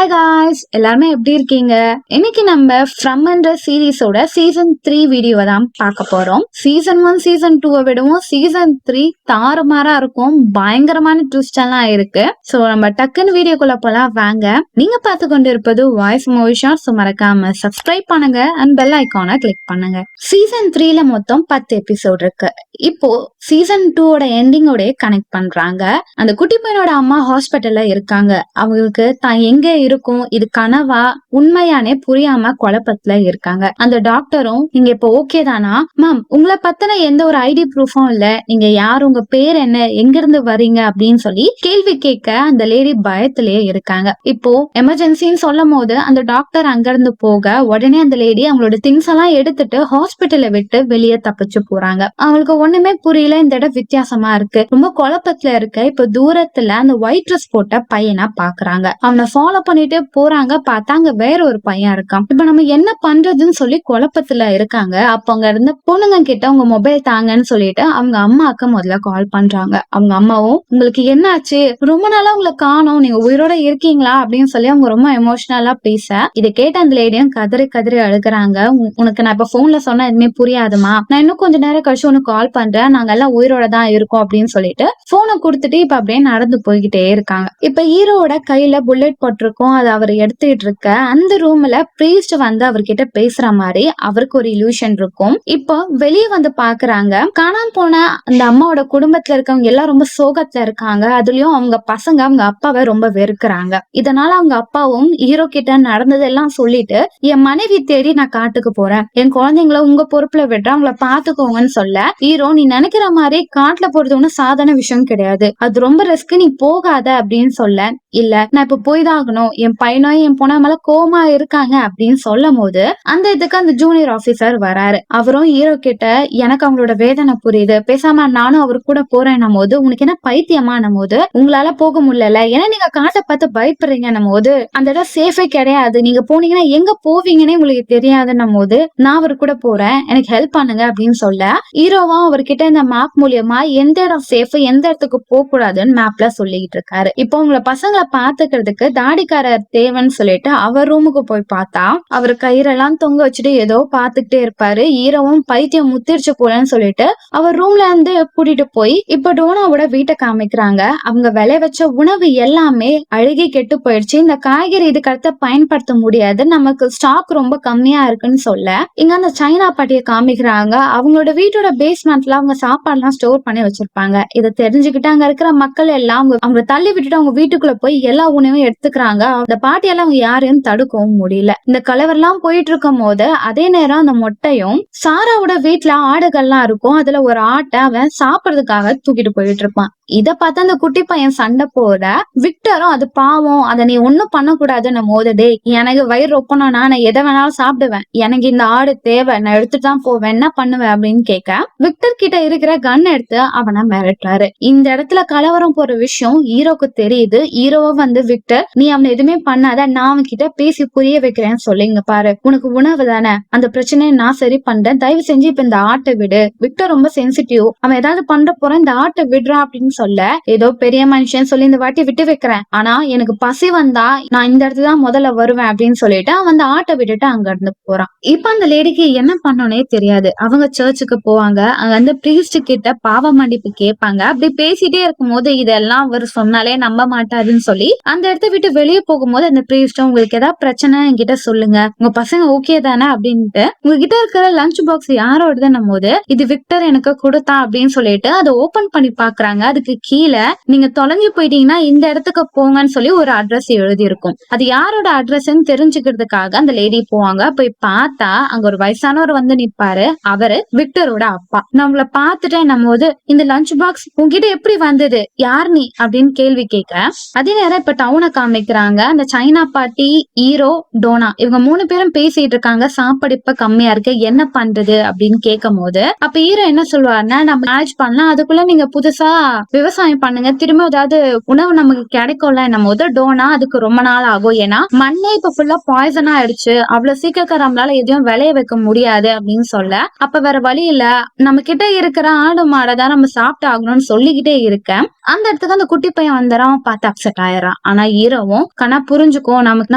Hi guys, எல்லாருமே எப்படி இருக்கீங்க? இன்னைக்கு நம்ம ஃப்ரம்ன்ற சீரீஸோட சீசன் 3 வீடியோவை தான் பார்க்க போறோம். சீசன் 1 சீசன் 2 விடவும் சீசன் 3 தாறுமாறா இருக்கும். பயங்கரமான ட்விஸ்ட் எல்லாம் இருக்கு. சோ நம்ம டக்குன்னு வீடியோக்குள்ள போலாம் வாங்க. நீங்க பார்த்து கொண்டு இருப்பது வாய்ஸ் மூவிஷா. சோ மறக்காம சப்ஸ்கிரைப் பண்ணுங்க அண்ட் பெல் ஐகானை கிளிக் பண்ணுங்க. சீசன் 3ல மொத்தம் 10 எபிசோட் இருக்கு. இப்போ சீசன் 2ஓட எண்டிங்கோட கனெக்ட் பண்றாங்க. அந்த குட்டி பையனோட அம்மா ஹாஸ்பிட்டல்ல இருக்காங்க. அவங்களுக்கு தான் எங்க இருக்கும், இது கனவா உண்மையானே புரியாம குழப்பத்துல இருக்காங்க. அந்த டாக்டரும் நீங்க இப்ப ஓகே தானா மேம், உங்களை பத்தின எந்த ஒரு ஐடி ப்ரூஃபும் இல்ல, நீங்க யார், உங்க பேர் என்ன, எங்க இருந்து வரீங்க அப்படின்னு சொல்லி கேள்வி கேட்க அந்த லேடி பயத்திலேயே இருக்காங்க. இப்போ எமர்ஜென்சின்னு சொல்லும் போது அந்த டாக்டர் அங்க இருந்து போக உடனே அந்த லேடி அவங்களோட திங்ஸ் எல்லாம் எடுத்துட்டு ஹாஸ்பிட்டலை விட்டு வெளியே தப்பிச்சு போறாங்க. அவங்களுக்கு ஒண்ணுமே புரியல, இந்த இடம் வித்தியாசமா இருக்கு, ரொம்ப குழப்பத்துல இருக்க. இப்ப தூரத்துல அந்த ஒயிட் ட்ரெஸ் போட்ட பையனா பாக்குறாங்க. அவனை ஃபாலோ பண்ணிட்டு போறாங்க. பார்த்தா அங்க வேற ஒரு பையன் இருக்கான். இப்ப நம்ம என்ன பண்றதுன்னு சொல்லி குழப்பத்துல இருக்காங்க. அப்ப அங்க இருந்த பொண்ணுங்க கிட்ட உங்க மொபைல் தாங்கன்னு சொல்லிட்டு அவங்க அம்மாவுக்கு முதல்ல கால் பண்றாங்க. அவங்க அம்மாவும் உங்களுக்கு என்ன ஆச்சு, ரொம்ப நாளா உங்களை காணோம், நீங்க உயிரோட இருக்கீங்களா அப்படின்னு சொல்லி அவங்க ரொம்ப எமோஷனலா பேச இதை கேட்ட அந்த லேடியும் கதறி கதறி அழுகுறாங்க. உனக்கு நான் இப்ப போன்ல சொன்னா எதுவுமே புரியாதுமா, நான் இன்னும் கொஞ்ச நேரம் கழிச்சு உனக்கு கால் பண்றேன், நாங்க எல்லாம் உயிரோட தான் இருக்கோம் அப்படின்னு சொல்லிட்டு போனை கொடுத்துட்டு இப்ப அப்படியே நடந்து போய்கிட்டே இருக்காங்க. இப்ப ஹீரோட கையில புல்லட் போட்டிருக்கும். அதை அவர் எடுத்துட்டு இருக்க அந்த ரூம்ல பிரீஸ்ட் வந்து அவர்கிட்ட பேசுற மாதிரி அவருக்கு ஒரு இல்யூஷன் இருக்கும். இப்போ வெளியே வந்து பாக்குறாங்க. காணாம போன அந்த அம்மாவோட குடும்பத்துல இருக்கவங்க எல்லாம் ரொம்ப சோகத்துல இருக்காங்க. அதுலயும் அவங்க பசங்க அவங்க அப்பாவை ரொம்ப வெறுக்கிறாங்க. இதனால அவங்க அப்பாவும் ஹீரோ கிட்ட நடந்ததெல்லாம் சொல்லிட்டு என் மனைவி தேடி நான் காட்டுக்கு போறேன், என் குழந்தைங்களை உங்க பொறுப்புல விடுறேன், அவங்கள பாத்துக்கோங்கன்னு சொல்ல ஹீரோ நீ நினைக்கிற மாதிரி காட்டுல போறது ஒன்னும் சாதாரண விஷயம் கிடையாது, அது ரொம்ப ரிஸ்க், நீ போகாத அப்படின்னு சொல்ல இல்ல நான் இப்ப போய்தான் ஆகணும், என் பையனோ என் பொண்ணு மேல கோமா இருக்காங்க அப்படின்னு சொல்லும் போது அந்த இதுக்கு அந்த ஜூனியர் ஆபீசர் வராரு. அவரும் ஹீரோ கிட்ட எனக்கு அவங்களோட வேதனை புரியுது, பேசாம நானும் அவரு கூட போறேன்னும் போது உனக்கு என்ன பைத்தியமானும் போது உங்களால போக முடியல, ஏன்னா நீங்க காட்டை பார்த்து பயப்படுறீங்கன்னும் போது அந்த இடம் சேஃபே கிடையாது, நீங்க போனீங்கன்னா எங்க போவீங்கன்னே உங்களுக்கு தெரியாதுன்னும் போது நான் அவரு கூட போறேன், எனக்கு ஹெல்ப் பண்ணுங்க அப்படின்னு சொல்ல ஹீரோவா அவர்கிட்ட இந்த மேப் மூலியமா எந்த இடம் சேஃப், எந்த இடத்துக்கு போக கூடாதுன்னு மேப்ல சொல்லிட்டு இருக்காரு. இப்போ உங்களை பசங்களை பாத்துக்கிறதுக்கு தாடிக்காரர் தேவைன்னு சொல்லிட்டு அவர் ரூமுக்கு போய் பார்த்தா அவர் கயிறெல்லாம் தொங்க வச்சுட்டு ஏதோ பாத்துக்கிட்டே இருப்பாரு. ஹீரோவும் பைத்தியம் முத்திருச்சு போலன்னு சொல்லிட்டு அவர் ரூம்ல இருந்து கூட்டிட்டு போய் இப்ப டோனாவோட வீட்டை காமிக்கிறாங்க. அவங்க விளை வச்ச உணவு எல்லாமே அழுகி கெட்டு போயிடுச்சு, இந்த காய்கறி இதுக்கு அடுத்து பயன்படுத்த முடியாது, நமக்கு ஸ்டாக் ரொம்ப கம்மியா இருக்குன்னு சொல்ல இங்க அந்த சைனா பாட்டியை காமிக்கிறாங்க. அவங்களோட வீட்டோட பேஸ்மெண்ட்ல அவங்க சாப்பாடு எல்லாம் ஸ்டோர் பண்ணி வச்சிருப்பாங்க. இதை தெரிஞ்சுக்கிட்டு அங்க இருக்கிற மக்கள் எல்லாம் அவங்க தள்ளி விட்டுட்டு அவங்க வீட்டுக்குள்ள போய் எல்லா உணவையும் எடுத்துக்கிறாங்க. அந்த பாட்டியெல்லாம் அவங்க யாரையும் தடுக்கவும் முடியல. இந்த கலவரெல்லாம் போயிட்டு இருக்கும் போது அதே நேரம் அந்த மொட்டையும் சாராவோட வீட்டுல ஆடுகள்லாம் இருக்கும். அதுல ஒரு ஆட்டை அவன் சாப்பிடுறதுக்காக தூக்கிட்டு போயிட்டு இருப்பான். இத பார்த்து அந்த குட்டி பையன் சண்டை போட விக்டரும் அது பாவம், அதை நீ ஒண்ணும் பண்ணக்கூடாதுன்னு மோதடே, எனக்கு வயிறு ரொப்பணும்னா நான் எதை வேணாலும் சாப்பிடுவேன், எனக்கு இந்த ஆடு தேவை, நான் எடுத்துட்டு தான் போவேன், என்ன பண்ணுவேன் அப்படின்னு கேட்க விக்டர் கிட்ட இருக்கிற கன் எடுத்து அவனை மிரட்டுறாரு. இந்த இடத்துல கலவரம் போற விஷயம் ஹீரோக்கு தெரியுது. ஹீரோவை வந்து விக்டர் நீ அவனை எதுவுமே பண்ணாத, நான் அவன் கிட்ட பேசி புரிய வைக்கிறேன்னு சொல்லிங்க பாரு, உனக்கு உணவு தானே, அந்த பிரச்சனையை நான் சரி பண்றேன், தயவு செஞ்சு இப்ப இந்த ஆட்டை விடு. விக்டர் ரொம்ப சென்சிட்டிவ், அவன் ஏதாவது பண்ற போறான், இந்த ஆட்டை விடுறான் அப்படின்னு சொல்ல ஏதோ பெரிய மனுஷன் சொல்லி இந்த வாட்டி விட்டு வைக்கிறேன், ஆனா எனக்கு பசி வந்தா நான் இந்த இடத்துல தான் முதல்ல வருவேன் அப்படின்னு சொல்லிட்டு அவன் அந்த ஆட்டை விட்டுட்டு அங்க இருந்து போறான். இப்ப அந்த லேடிக்கு என்ன பண்ணனே தெரியாது. அவங்க சர்ச்சுக்கு போவாங்க. அங்க வந்து பிரீஸ்ட் கிட்ட பாவ மன்னிப்பு கேட்பாங்க. அப்படி பேசிட்டே இருக்கும் போது இதெல்லாம் அவர் சொன்னாலே நம்ப மாட்டாருன்னு சொல்லி அந்த இடத்த விட்டு வெளியே போகும்போது அந்த பிரீஸ்டும் உங்களுக்கு ஏதாவது பிரச்சனை என்கிட்ட சொல்லுங்க, உங்க பசங்க ஓகே தானே அப்படின்ட்டு உங்ககிட்ட இருக்கிற லஞ்ச் பாக்ஸ் யாரோடதுன்னும் போது இது விக்டர் எனக்கு கொடுத்தா அப்படின்னு சொல்லிட்டு அதை ஓபன் பண்ணி பாக்குறாங்க. அதுக்கு கீழே நீங்க தொலைஞ்சு போயிட்டீங்கன்னா இந்த இடத்துக்கு போங்கன்னு சொல்லி ஒரு அட்ரஸ் எழுதி இருக்கும். அது யாரோட அட்ரஸ்ன்னு தெரிஞ்சுக்கிறதுக்காக அந்த லேடி போவாங்க. போய் பார்த்தா அங்க ஒரு வயசானவர் வந்து நிப்பாரு. அவரு விக்டரோட அப்பா. நம்மள பார்த்துட்டேன் போது இந்த லஞ்ச் பாக்ஸ் உங்ககிட்ட எப்படி வந்தது, யார் நீ அப்படின்னு கேள்வி கேட்க அதே நேரம் இப்ப டவுனை காமிக்கிறாங்க. அந்த சைனா பாட்டி, ஹீரோ, டோனா இவங்க 3 பேரும் பேசிட்டு இருக்காங்க. சாப்பாடு இப்ப கம்மியா இருக்கு, என்ன பண்றது அப்படின்னு கேட்கும் போது அப்ப ஹீரோ என்ன சொல்லுவாருன்னா நம்ம மேட்ச் பண்ணலாம், அதுக்குள்ள நீங்க புதுசா விவசாயம் பண்ணுங்க, திரும்ப ஏதாவது உணவு நமக்கு கிடைக்கும்ல நம்ம டோனா அதுக்கு ரொம்ப நாள் ஆகும். ஏன்னா மண்ணே இப்ப ஃபுல்லா பாய்சன் ஆயிடுச்சு, அவ்வளவு சீக்கிரம் நம்மளால எதையும் விளைய வைக்க முடியாது அப்படின்னு சொல்ல, அப்ப வேற வழி இல்ல, நம்ம கிட்ட இருக்கிற ஆடு மாடை தான் நம்ம சாப்பிட்டு ஆகணும்னு சொல்லிக்கிட்டே இருக்கேன். அந்த இடத்துக்கு அந்த குட்டி பையன் வந்துறான், பார்த்து அப்செட் ஆயிடுறான். ஆனா ஹீரோவும் கண்ணா புரிஞ்சுக்கும், நமக்கு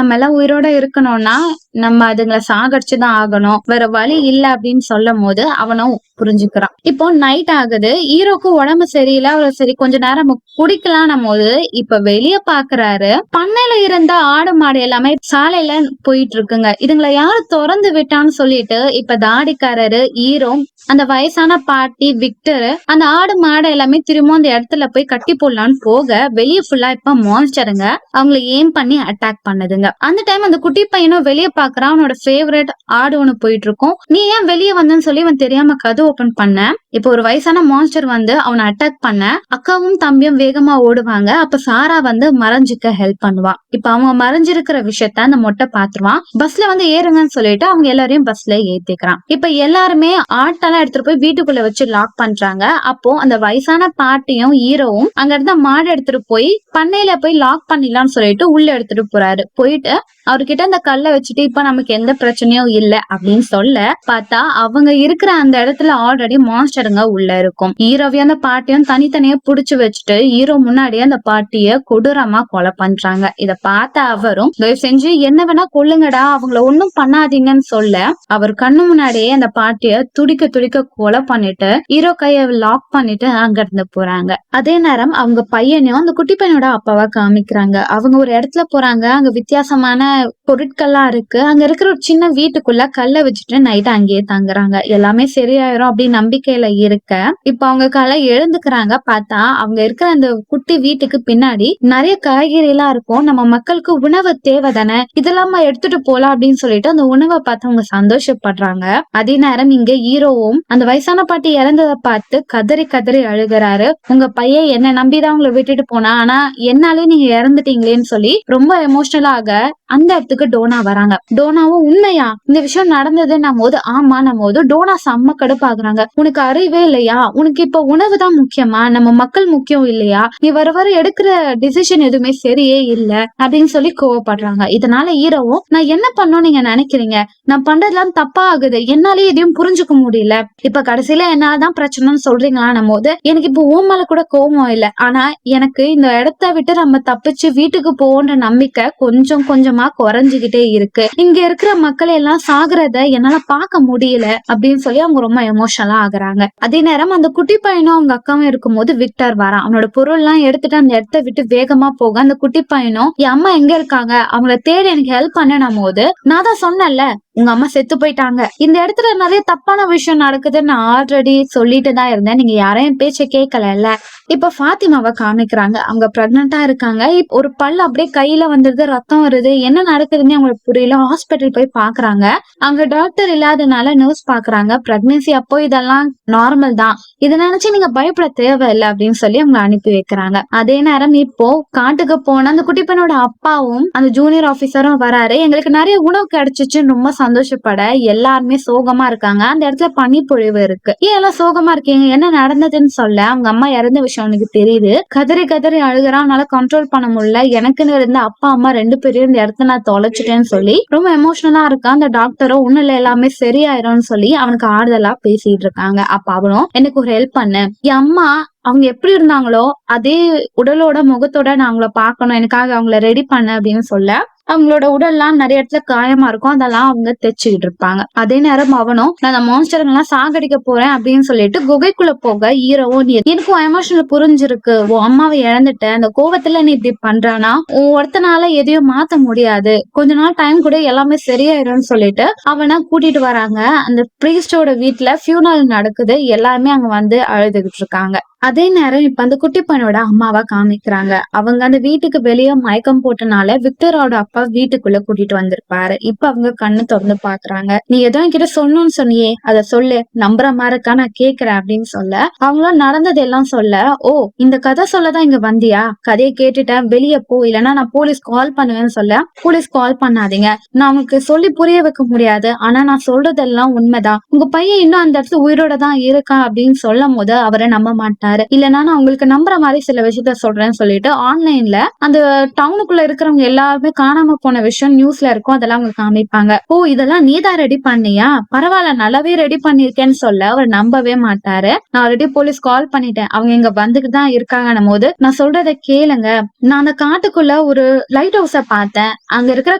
நம்ம எல்லாம் உயிரோட இருக்கணும்னா நம்ம அதுங்களை சாகடிச்சுதான் ஆகணும், வேற வழி இல்ல அப்படின்னு சொல்லும் போது அவனும் புரிஞ்சுக்கிறான். இப்போ நைட் ஆகுது, ஹீரோக்கு உடம்பு சரியில்லை, அவர் சரி கொஞ்ச நேரம் குடிக்கலாம் போது இப்ப வெளிய பாக்குறாரு, பண்ணையில இருந்த ஆடு மாடு எல்லாமே சாலையில போயிட்டு இருக்குங்க. இதுங்களை யாரு திறந்து விட்டான்னு சொல்லிட்டு இப்ப தாடிக்காரரு ஹீரோ, அந்த வயசான பாட்டி விக்டர் அந்த ஆடு மாடு எல்லாமே திரும்ப அந்த இடத்துல போய் கட்டி போடலான்னு போக, வெளியே ஃபுல்லா இப்ப மான்ஸ்டருங்க அவங்களை ஏம் பண்ணி அட்டாக் பண்ணுதுங்க. அந்த டைம் அந்த குட்டி பையனும் வெளியே பாக்குறான், அவனோட ஃபேவரட் ஆடு ஒண்ணு போயிட்டு இருக்கும். நீ ஏன் வெளியே வந்தன்னு சொல்லி அவன் தெரியாம கதவு ஓபன் பண்ண, இப்ப ஒரு வயசான மான்ஸ்டர் வந்து அவனை அட்டாக் பண்ண அக்காவும் தம்பியும் வேகமா ஓடுவாங்க. அப்ப சாரா வந்து மறைஞ்சுக்க ஹெல்ப் பண்ணுவா. இப்ப அவங்க மறைஞ்சிருக்கிற விஷயத்த அந்த மொட்டை பாத்துருவான். பஸ்ல வந்து ஏறுங்கன்னு சொல்லிட்டு அவங்க எல்லாரையும் பஸ்ல ஏத்திக்கிறான். இப்ப எல்லாருமே ஆட்டெல்லாம் எடுத்துட்டு போய் வீட்டுக்குள்ள வச்சு லாக் பண்றாங்க. அப்போ அந்த வயசான பாட்டியும் ஹீரோவும் அங்க இருந்த மாடு எடுத்துட்டு போய் பண்ணையில போய் லாக் பண்ணிடலாம்னு சொல்லிட்டு உள்ள எடுத்துட்டு போறாரு. போயிட்டு அவர்கிட்ட அந்த கல்லை வச்சுட்டு இப்ப நமக்கு எந்த பிரச்சனையும் இல்ல அப்படின்னு சொல்ல பார்த்தா, அவங்க இருக்கிற அந்த இடத்துல ஆல்ரெடி மான்ஸ்டருங்க உள்ள இருக்கும். ஹீரோவையும் அந்த பாட்டியும் தனித்தனியா புடிச்சு வச்சுட்டு ஹீரோ முன்னாடியே அந்த பாட்டிய கொடூரமா கொலை பண்றாங்க. இத பார்த்த அவரும் தயவு செஞ்சு என்ன வேணா கொல்லுங்கடா, அவங்கள ஒண்ணும் பண்ணாதீங்கன்னு சொல்ல அவர் கண்ணு முன்னாடியே அந்த பாட்டிய துடிக்க துடிக்க கொலை பண்ணிட்டு ஹீரோ கைய லாக் பண்ணிட்டு அங்க இருந்து போறாங்க. அதே நேரம் அவங்க பையனையும் அந்த குட்டி பையனோட அப்பாவா காமிக்கிறாங்க. அவங்க ஒரு இடத்துல போறாங்க, அங்க வித்தியாசமான பொருட்கள்லாம் இருக்கு. அங்க இருக்கிற ஒரு சின்ன வீட்டுக்குள்ள கல்லை வச்சுட்டு நைட் அங்கேயே தங்குறாங்க. எல்லாமே சரியாயிரும் அப்படின்னு நம்பிக்கையில இருக்க இப்ப அவங்க காலை எழுந்துக்கிறாங்க. பார்த்தா அவங்க இருக்கிற அந்த குட்டி வீட்டுக்கு பின்னாடி நிறைய காய்கறி எல்லாம் இருக்கும். நம்ம மக்களுக்கு உணவு தேவை தானே, இதெல்லாம் எடுத்துட்டு போலாம் அப்படின்னு சொல்லிட்டு அந்த உணவை பார்த்து அவங்க சந்தோஷப்படுறாங்க. அதே நேரம் இங்க ஹீரோவும் அந்த வயசான பாட்டி இறந்ததை பார்த்து கதறி கதறி அழுகிறாரு. உங்க பையன் என்ன நம்பிதான் உங்களை விட்டுட்டு போனா, ஆனா என்னாலே நீங்க இறந்துட்டீங்களேன்னு சொல்லி ரொம்ப எமோஷனலாக அந்த இடத்துக்கு டோனா வராங்க. டோனாவும் உண்மையா இந்த விஷயம் நடந்ததுன்னும் போது ஆமா நம்ம போது டோனா செம்ம கடுப்பாக்குறாங்க. உனக்கு அறிவே இல்லையா, உனக்கு இப்ப உணவு தான் முக்கியமா, நம்ம மக்கள் முக்கியம் இல்லையா, நீ வர வர எடுக்கிற டிசிஷன் எதுவுமே சரியே இல்ல அப்படின்னு சொல்லி கோவப்படுறாங்க. இதனால ஹீரோவும் நான் என்ன பண்ணோம் நீங்க நினைக்கிறீங்க, நான் பண்றதுலாம் தப்பா ஆகுது, என்னாலே எதையும் புரிஞ்சுக்க முடியல, இப்ப கடைசியில என்னாலதான் பிரச்சனைன்னு சொல்றீங்களான்னும் போது எனக்கு இப்ப உன் மேல கூட கோபம் இல்ல, ஆனா எனக்கு இந்த இடத்த விட்டு நம்ம தப்பிச்சு வீட்டுக்கு போன்ற நம்பிக்கை கொஞ்சம் கொஞ்சமா குறைஞ்சுகிட்டே இருக்கு, இங்க இருக்கிற மக்களை எல்லாம் சாகுறத என்னால பார்க்க முடியல அப்படின்னு சொல்லி அவங்க ரொம்ப எமோஷனலா ஆகுறாங்க. அதே நேரம் அந்த குட்டி பையனும் அவங்க அக்காவும் இருக்கும்போது விக்டர் வரான். அவனோட பொருள் எல்லாம் எடுத்துட்டு அந்த இடத்த விட்டு வேகமா போக அந்த குட்டி பையனும் என் அம்மா எங்க இருக்காங்க அவங்கள தேடி எனக்கு ஹெல்ப் பண்ணணும் போது, நான் தான் சொன்னேன்ல உங்க அம்மா செத்து போயிட்டாங்க, இந்த இடத்துல நிறைய தப்பான விஷயம் நடக்குதுன்னு நான் ஆல்ரெடி சொல்லிட்டு தான் இருந்தேன், நீங்க யாரையும் பேச்ச கேட்கல. இப்ப ஃபாத்திமாவை காமிக்கிறாங்க. அவங்க பிரெக்னண்டா இருக்காங்க. இப்ப ஒரு பல் அப்படியே கையில வந்துருது, ரத்தம் வருது, என்ன நடக்குதுன்னு அவங்களுக்கு புரியல. ஹாஸ்பிட்டல் போய் பாக்குறாங்க. அங்க டாக்டர் இல்லாதனால நர்ஸ் பாக்குறாங்க. பிரெக்னன்சி அப்போ இதெல்லாம் நார்மல் தான், இதை நினைச்சு நீங்க பயப்பட தேவையில்லை அப்படின்னு சொல்லி அவங்க அனுப்பி வைக்கிறாங்க. அதே நேரம் இப்போ காட்டுக்கு போன அந்த குட்டி பெண்ணோட அப்பாவும் அந்த ஜூனியர் ஆபீசரும் வராரு. எங்களுக்கு நிறைய உணவு கிடைச்சிச்சுன்னு ரொம்ப சந்தோஷப்பட எல்லாருமே சோகமா இருக்காங்க. அந்த இடத்துல பனிப்பொழிவு இருக்கு. ஏன் எல்லாம் சோகமா இருக்கீங்க, என்ன நடந்ததுன்னு சொல்ல அவங்க அம்மா இறந்த விஷயம் எனக்கு தெரியுது, கதறி கதறி அழுகிறான், அதனால கண்ட்ரோல் பண்ண முடியல, எனக்குன்னு இருந்த அப்பா அம்மா 2 பேரையும் இந்த இடத்த நான் தொலைச்சிட்டேன்னு சொல்லி ரொம்ப எமோஷனலா இருக்கான். அந்த டாக்டரும் ஒண்ணுல எல்லாமே சரியாயிரும்னு சொல்லி அவனுக்கு ஆறுதலா பேசிட்டு இருக்காங்க. அப்ப அவனும் எனக்கு ஒரு ஹெல்ப் பண்ணு, என் அம்மா அவங்க எப்படி இருந்தாங்களோ அதே உடலோட முகத்தோட நான் அவங்கள பாக்கணும், எனக்காக அவங்கள ரெடி பண்ண அப்படின்னு சொல்ல அவங்களோட உடல்லாம் நிறைய இடத்துல காயமா இருக்கும், அதெல்லாம் அவங்க தைச்சுக்கிட்டு இருப்பாங்க. அதே நேரம் அவனும் நான் அந்த மான்ஸ்டருங்க எல்லாம் சாகடிக்க போறேன் அப்படின்னு சொல்லிட்டு குகைக்குள்ள போக ஹீரோவும் எனக்கும் எமோஷனல் புரிஞ்சிருக்கு, உன் அம்மாவை இழந்துட்ட அந்த கோவத்துல நீ இப்படி பண்றானா, உன் ஒருத்தனால எதையும் மாத்த முடியாது, கொஞ்ச நாள் டைம் கூட எல்லாமே சரியாயிரும்னு சொல்லிட்டு அவனை கூட்டிட்டு வராங்க. அந்த பிரீஸ்டோட வீட்டுல ஃபியூனல் நடக்குது. எல்லாருமே அங்க வந்து அழுதுகிட்டு இருக்காங்க. அதே நேரம் இப்ப அந்த குட்டி பையனோட அம்மாவா காமிக்கிறாங்க. அவங்க அந்த வீட்டுக்கு வெளியே மயக்கம் போட்டனால விக்டரோட அப்பா வீட்டுக்குள்ள கூட்டிட்டு வந்திருப்பாரு. இப்ப அவங்க கண்ணு திறந்து பாக்குறாங்க. நீ ஏதோ என்கிட்ட சொல்லணும்னு சொன்னியே, அத சொல்லு, நம்புற மாதிரி இருக்கா, நான் கேக்குறேன் அப்படின்னு சொல்ல அவங்களும் நடந்தது எல்லாம் சொல்ல, ஓ இந்த கதை சொல்லதான் இங்க வந்தியா, கதையை கேட்டுட்டேன், வெளியே போ இல்லைன்னா நான் போலீஸ் கால் பண்ணுவேன்னு சொல்ல, போலீஸ் கால் பண்ணாதீங்க, நான் உங்களுக்கு சொல்லி புரிய வைக்க முடியாது, ஆனா நான் சொல்றதெல்லாம் உண்மைதான், உங்க பையன் இன்னும் அந்த இடத்துல உயிரோட தான் இருக்கா அப்படின்னு சொல்லும் போது அவரை நம்ப மாட்டாரு. சொன்னாரு. இல்லன்னா நான் உங்களுக்கு நம்புற மாதிரி சில விஷயத்த சொல்றேன்னு சொல்லிட்டு ஆன்லைன்ல அந்த டவுனுக்குள்ள இருக்கிறவங்க எல்லாருமே காணாம போன விஷயம் நியூஸ்ல இருக்கும். அதெல்லாம் அவங்க காமிப்பாங்க. ஓ, இதெல்லாம் நீதான் ரெடி பண்ணியா, பரவாயில்ல நல்லாவே ரெடி பண்ணிருக்கேன்னு சொல்ல அவர் நம்பவே மாட்டாரு. நான் ஆல்ரெடி போலீஸ் கால் பண்ணிட்டேன், அவங்க இங்க வந்துட்டு தான் இருக்காங்கன்னும் போது நான் சொல்றத கேளுங்க. நான் அந்த காட்டுக்குள்ள ஒரு லைட் ஹவுஸ பார்த்தேன். அங்க இருக்கிற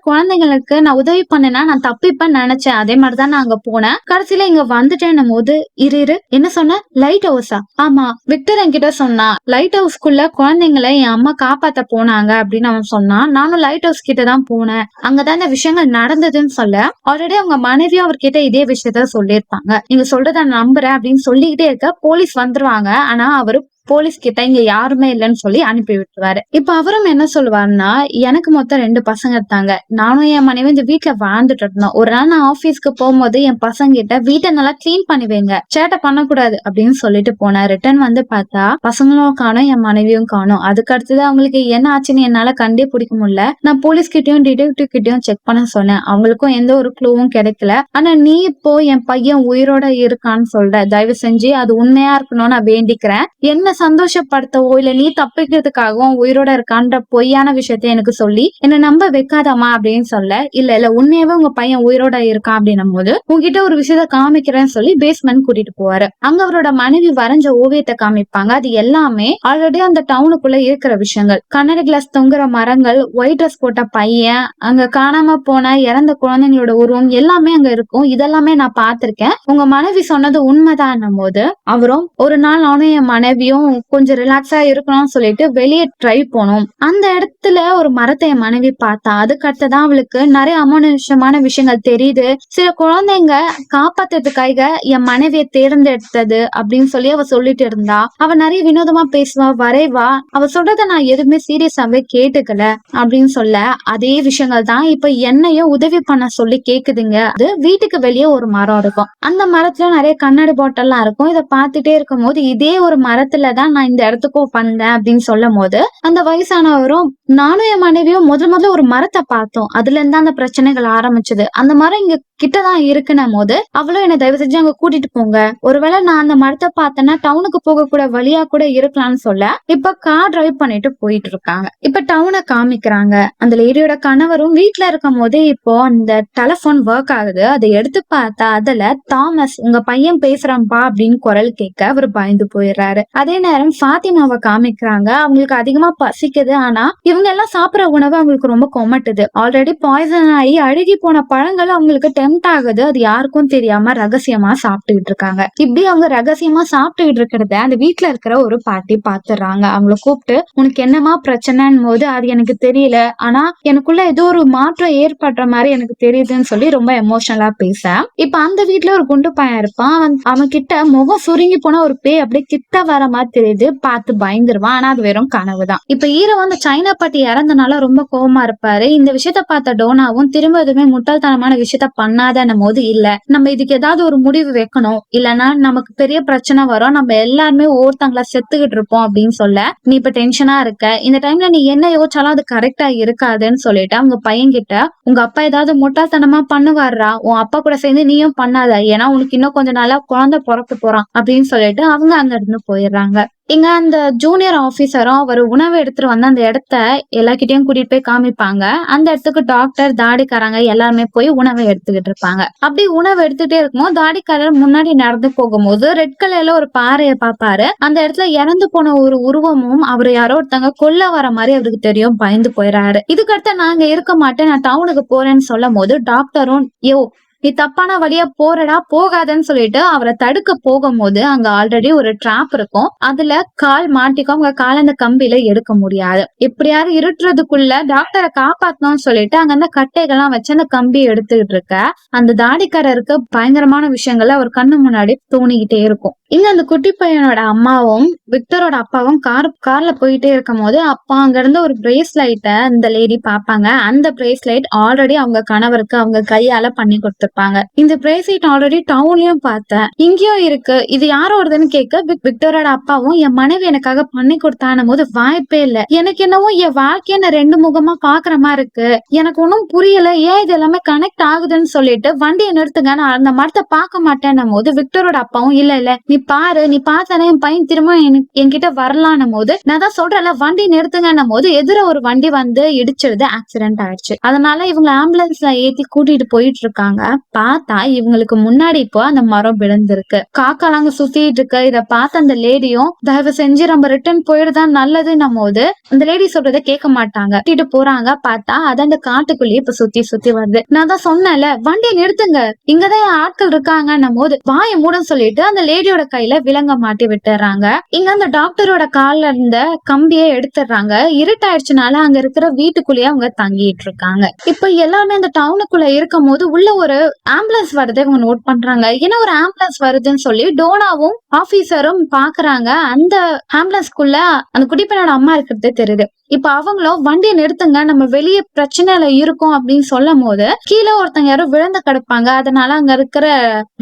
குழந்தைங்களுக்கு நான் உதவி பண்ணேன்னா நான் தப்பிப்பேன்னு நினைச்சேன். அதே மாதிரிதான் நான் அங்க போனேன். கடைசியில இங்க வந்துட்டேன்னும் போது இரு என்ன சொன்ன, லைட் ஹவுஸா? ஆமா, விக்டர் என்கிட்ட சொன்னா லைட் ஹவுஸ்க்குள்ள குழந்தைங்களை என் அம்மா காப்பாத்த போனாங்க அப்படின்னு அவன் சொன்னான். நானும் லைட் ஹவுஸ் கிட்ட தான் போனேன். அங்கதான் இந்த விஷயங்கள் நடந்ததுன்னு சொல்ல ஆல்ரெடி அவங்க மனைவியும் அவர்கிட்ட இதே விஷயத்த சொல்லியிருப்பாங்க. நீங்க சொல்றத நம்புறேன் அப்படின்னு சொல்லிக்கிட்டே இருக்க போலீஸ் வந்துருவாங்க. ஆனா அவரு போலீஸ் கிட்ட இங்க யாருமே இல்லைன்னு சொல்லி அனுப்பி விட்டுருவாரு. இப்ப அவரும் என்ன சொல்லுவாருன்னா, எனக்கு மொத்தம் 2 பசங்க இருக்காங்க. நானும் என் மனைவி இந்த வீட்டுல வாழ்ந்துட்டு இருந்தோம். ஒரு நாள் நான் ஆபீஸ்க்கு போகும்போது என் பசங்க கிட்ட வீட்டை நல்லா கிளீன் பண்ணி வைங்க, சேட்டை பண்ணக்கூடாது அப்படின்னு சொல்லிட்டு போனேன். ரிட்டர்ன் வந்து பார்த்தா பசங்களும் காணும், என் மனைவியும் காணும். அதுக்கு அடுத்தது அவங்களுக்கு என்ன ஆச்சுன்னு என்னால கண்டே பிடிக்க முடியல. நான் போலீஸ் கிட்டயும் டிடெக்டிவ் கிட்டயும் செக் பண்ண சொன்னேன். அவங்களுக்கும் எந்த ஒரு க்ளூவும் கிடைக்கல. ஆனா நீ இப்போ என் பையன் உயிரோட இருக்கான்னு சொல்ற, தயவு செஞ்சு அது உண்மையா இருக்கணும்னு நான் வேண்டிக்கிறேன். என்ன சந்தோஷப்படுத்தவோ இல்ல நீ தப்பிக்கிறதுக்காகவும் உயிரோட இருக்கான்ற பொய்யான விஷயத்த எனக்கு சொல்லி என்ன நம்ப வைக்காதமா அப்படின்னு சொல்ல, இல்ல உண்மையாவே உங்க பையன் உயிரோட இருக்கான் அப்படின்னும் போது உங்ககிட்ட ஒரு விஷயத்த காமிக்கிறேன்னு சொல்லி பேஸ்மெண்ட் கூட்டிட்டு போவாரு. அங்க அவரோட மனைவி வரைஞ்ச ஓவியத்தை காமிப்பாங்க. அது எல்லாமே ஆல்ரெடி அந்த டவுனுக்குள்ள இருக்கிற விஷயங்கள். கண்ணாடி கிளாஸ் தொங்குற மரங்கள், ஒயிட் ட்ரெஸ் போட்ட பையன், அங்க காணாம போன இறந்த குழந்தைங்களோட உருவம் எல்லாமே அங்க இருக்கும். இதெல்லாமே நான் பார்த்திருக்கேன். உங்க மனைவி சொன்னது உண்மைதான் போது அவரும் ஒரு நாள் நானும் என் மனைவியும் கொஞ்சம் ரிலாக்ஸா இருக்கணும்னு சொல்லிட்டு வெளியே ட்ரை போனோம். அந்த இடத்துல ஒரு மரத்தை என் மனைவி பார்த்தா. அதுக்கு அடுத்ததான் அவளுக்கு நிறைய அமானுஷமான விஷயங்கள் தெரியுது. சில குழந்தைங்க காப்பாத்துறதுக்காக என் மனைவியை தேர்ந்தெடுத்தது அப்படின்னு சொல்லி அவ சொல்லிட்டு இருந்தா. அவ நிறைய வினோதமா பேசுவா, வரைவா. அவ சொல்றத நான் எதுவுமே சீரியஸாவே கேட்டுக்கல அப்படின்னு சொல்ல, அதே விஷயங்கள் தான் இப்ப என்னையும் உதவி பண்ண சொல்லி கேக்குதுங்க. அது வீட்டுக்கு வெளியே ஒரு மரம் இருக்கும். அந்த மரத்துல நிறைய கண்ணாடி பாட்டில்லாம் இருக்கும். இதை பார்த்துட்டே இருக்கும் போது இதே ஒரு மரத்துலதான் நான் இந்த இடத்துக்கும் வந்தேன் அப்படின்னு சொல்லும் போது அந்த வயசானவரும் நானும் என் மனைவியும் முதல்ல ஒரு மரத்தை பார்த்தோம். அதுல இருந்தா அந்த பிரச்சனைகள் ஆரம்பிச்சது. அந்த மரம் இங்க கிட்டதான் இருக்குன்னும் போது அவளும் என்னை தயவு செஞ்சு அங்க கூட்டிட்டு போங்க, ஒருவேளை நான் அந்த மரத்தை பார்த்தேன்னா டவுனுக்கு போக கூட வழியா கூட இருக்கலாம்னு சொல்ல இப்ப கார் டிரைவ் பண்ணிட்டு போயிட்டு இருக்காங்க. இப்ப டவுனை காமிக்கிறாங்க. அந்த லேடியோட கணவரும் வீட்டுல இருக்கும் போதே இப்போ அந்த டெலிபோன் ஒர்க் ஆகுது. அதை எடுத்து பார்த்தா அதுல தாமஸ் உங்க பையன் பேசுறான்பா அப்படின்னு குரல் கேட்க அவர் பயந்து போயிடுறாரு. அதே நேரம் ஃபாத்திமாவை காமிக்கிறாங்க. அவங்களுக்கு அதிகமா பசிக்குது. ஆனா இவங்க எல்லாம் சாப்பிடுற உணவு அவங்களுக்கு ரொம்ப கொமட்டுது. ஆல்ரெடி பாய்சன் ஆகி அழுகி போன பழங்கள் அவங்களுக்கு டெம்ட் ஆகுது. அது யாருக்கும் தெரியாம ரகசியமா சாப்பிட்டுக்கிட்டு இருக்காங்க. இப்படி அவங்க ரகசியமா சாப்பிட்டுக்கிட்டு இருக்கிறத அந்த வீட்டுல இருக்கிற ஒரு பாட்டி பாத்துறாங்க. அவங்கள கூப்பிட்டு உனக்கு என்னமா பிரச்சனைன்னு போது அது எனக்கு தெரியல, ஆனா எனக்குள்ள ஏதோ ஒரு மாற்றம் ஏற்படுற மாதிரி எனக்கு தெரியுதுன்னு சொல்லி ரொம்ப எமோஷனலா பேச, இப்ப அந்த வீட்டுல ஒரு குண்டு பையன் இருப்பான். அவன் கிட்ட முகம் சுருங்கி போன ஒரு பேய் அப்படியே கிட்ட வர மாதிரி தெரியுது. பார்த்து பயந்துருவான். ஆனா அது வெறும் கனவுதான். இப்ப ஹீரோ வந்து சைனா பாட்டி இறந்தனால ரொம்ப கோவமா இருப்பாரு. இந்த விஷயத்த பார்த்த டோனாவும் திரும்ப எதுவுமே முட்டாள்தனமான விஷயத்த பண்ணாதன்னும் போது இல்ல நம்ம இதுக்கு ஏதாவது ஒரு முடிவு வைக்கணும், இல்லைன்னா நமக்கு பெரிய பிரச்சனை வரும், நம்ம எல்லாருமே ஒவ்வொருத்தங்களா செத்துக்கிட்டு இருப்போம் அப்படின்னு சொல்ல, நீ இப்ப டென்ஷனா இருக்க, இந்த டைம்ல நீ என்ன யோசிச்சாலும் அது கரெக்டா இருக்காதுன்னு சொல்லிட்டு அவங்க பையன் கிட்ட உங்க அப்பா ஏதாவது முட்டாள்தனமா பண்ணுவாரா, உன் அப்பா கூட சேர்ந்து நீயும் பண்ணாத, ஏன்னா உனக்கு இன்னும் கொஞ்ச நாளா குழந்தை பிறக்க போறான் அப்படின்னு சொல்லிட்டு அவங்க அங்க இருந்து போயிடுறாங்க. இங்க அந்த ஜூனியர் ஆபீசரும் அவர் உணவு எடுத்துட்டு வந்து அந்த இடத்த எல்லார்கிட்டயும் கூட்டிட்டு போய் காமிப்பாங்க. அந்த இடத்துக்கு டாக்டர் தாடிக்காரங்க எல்லாருமே போய் உணவை எடுத்துக்கிட்டு இருப்பாங்க. அப்படி உணவு எடுத்துட்டே இருக்கும்போது தாடிக்காரர் முன்னாடி நடந்து போகும்போது ரெட் கலர்ல ஒரு பாறையை பார்ப்பாரு. அந்த இடத்துல இறந்து போன ஒரு உருவமும் அவர் யாரோ ஒருத்தங்க கொல்ல வர மாதிரி அவருக்கு தெரியும். பயந்து போயிடாரு. இதுக்கடுத்து நாங்க இருக்க மாட்டேன், நான் டவுனுக்கு போறேன்னு சொல்லும் போது டாக்டரும் யோ நீ தப்பான வழியா போறடா போகாதன்னு சொல்லிட்டு அவரை தடுக்க போகும்போது அங்க ஆல்ரெடி ஒரு டிராப் இருக்கும். அதுல கால் மாட்டிக்கும். அவங்க கால் அந்த கம்பியில எடுக்க முடியாது. எப்படியாவது இருட்டுறதுக்குள்ள டாக்டரை காப்பாத்தணும்னு சொல்லிட்டு அங்க அந்த கட்டைகள்லாம் வச்சு அந்த கம்பியை எடுத்துக்கிட்டு இருக்க அந்த தாடிக்காரருக்கு பயங்கரமான விஷயங்கள் அவர் கண்ணு முன்னாடி தோணிக்கிட்டே இருக்கும். இங்க அந்த குட்டி பையனோட அம்மாவும் விக்டரோட அப்பாவும் கார்ல போயிட்டே இருக்கும் போது அப்பா அங்க இருந்து ஒரு பிரேஸ்லைட்ட இந்த லேடி பாப்பாங்க. அந்த பிரேஸ்லைட் ஆல்ரெடி அவங்க கணவருக்கு அவங்க கையால பண்ணி கொடுத்துருப்பாங்க. இருப்பாங்க. இந்த பிரேஸ்லெட் ஆல்ரெடி டவுன்லயும் பார்த்தேன், இங்கேயும் இருக்கு, இது யாரோடதுன்னு கேட்க விக்டரோட அப்பாவும் என் மனைவி எனக்காக பண்ணி கொடுத்தானும் போது வாய்ப்பே இல்ல, எனக்கு என்னவோ என் வாழ்க்கைய நான் ரெண்டு முகமா பாக்குற மாதிரி இருக்கு, எனக்கு ஒன்னும் புரியல, ஏன் இது எல்லாமே கனெக்ட் ஆகுதுன்னு சொல்லிட்டு வண்டியை நிறுத்துங்க, நான் அந்த மரத்தை பார்க்க மாட்டேன்னும் போது விக்டரோட அப்பாவும் இல்ல இல்ல நீ பாரு, நீ பார்த்தானே என் பையன் திரும்ப என்கிட்ட வரலான்னும் போது நான் தான் சொல்றேன்ல வண்டி நிறுத்துங்கன்னும் போது எதிர ஒரு வண்டி வந்து இடிச்சிருது, ஆக்சிடென்ட் ஆயிடுச்சு. அதனால இவங்க ஆம்புலன்ஸ்ல ஏத்தி கூட்டிட்டு போயிட்டு இருக்காங்க. பார்த்தா இவங்களுக்கு முன்னாடி இப்போ அந்த மரம் விழுந்திருக்கு, காக்காலாங்க சுத்திட்டு இருக்கு. இத பார்த்த அந்த லேடியும் தயவு செஞ்சு நம்ம ரிட்டர்ன் போயிடுதான் நல்லதுன்னும் போது அந்த லேடி சொல்றதை கேட்க மாட்டாங்க, கூட்டிட்டு போறாங்க. பார்த்தா அது அந்த காட்டுக்குள்ளேயே இப்ப சுத்தி சுத்தி வருது. நான் தான் சொன்னேன்ல வண்டியை நிறுத்துங்க, இங்கதான் ஆட்கள் இருக்காங்கன்னும் போது வாயை மூட சொல்லிட்டு அந்த லேடியோட கையில விலங்க மாட்டி விட்டுறாங்க. இங்க அந்த டாக்டரோட கால்ல இருந்த கம்பியை எடுத்துடுறாங்க. இருட்டாயிடுச்சுனால அங்க இருக்கிற வீட்டுக்குள்ளேயே அவங்க தங்கிட்டு இருக்காங்க. இப்ப எல்லாருமே அந்த டவுனுக்குள்ள இருக்கும் போது உள்ள ஒரு ஆம்புலன்ஸ் வருது இவங்க நோட் பண்றாங்க. ஏன்னா ஒரு ஆம்புலன்ஸ் வருதுன்னு சொல்லி டோனாவும் ஆபீசரும் பாக்குறாங்க. அந்த ஆம்புலன்ஸ்குள்ள அந்த குடிப்பெண்ணோட அம்மா இருக்கிறது தெரியுது. இப்ப அவங்களும் வண்டியை நிறுத்துங்க, நம்ம வெளியே பிரச்சனையில இருக்கோம் அப்படின்னு சொல்லும் போது கீழே ஒருத்தங்க யாரும் விழுந்து கிடப்பாங்க. அதனால அங்க இருக்கிற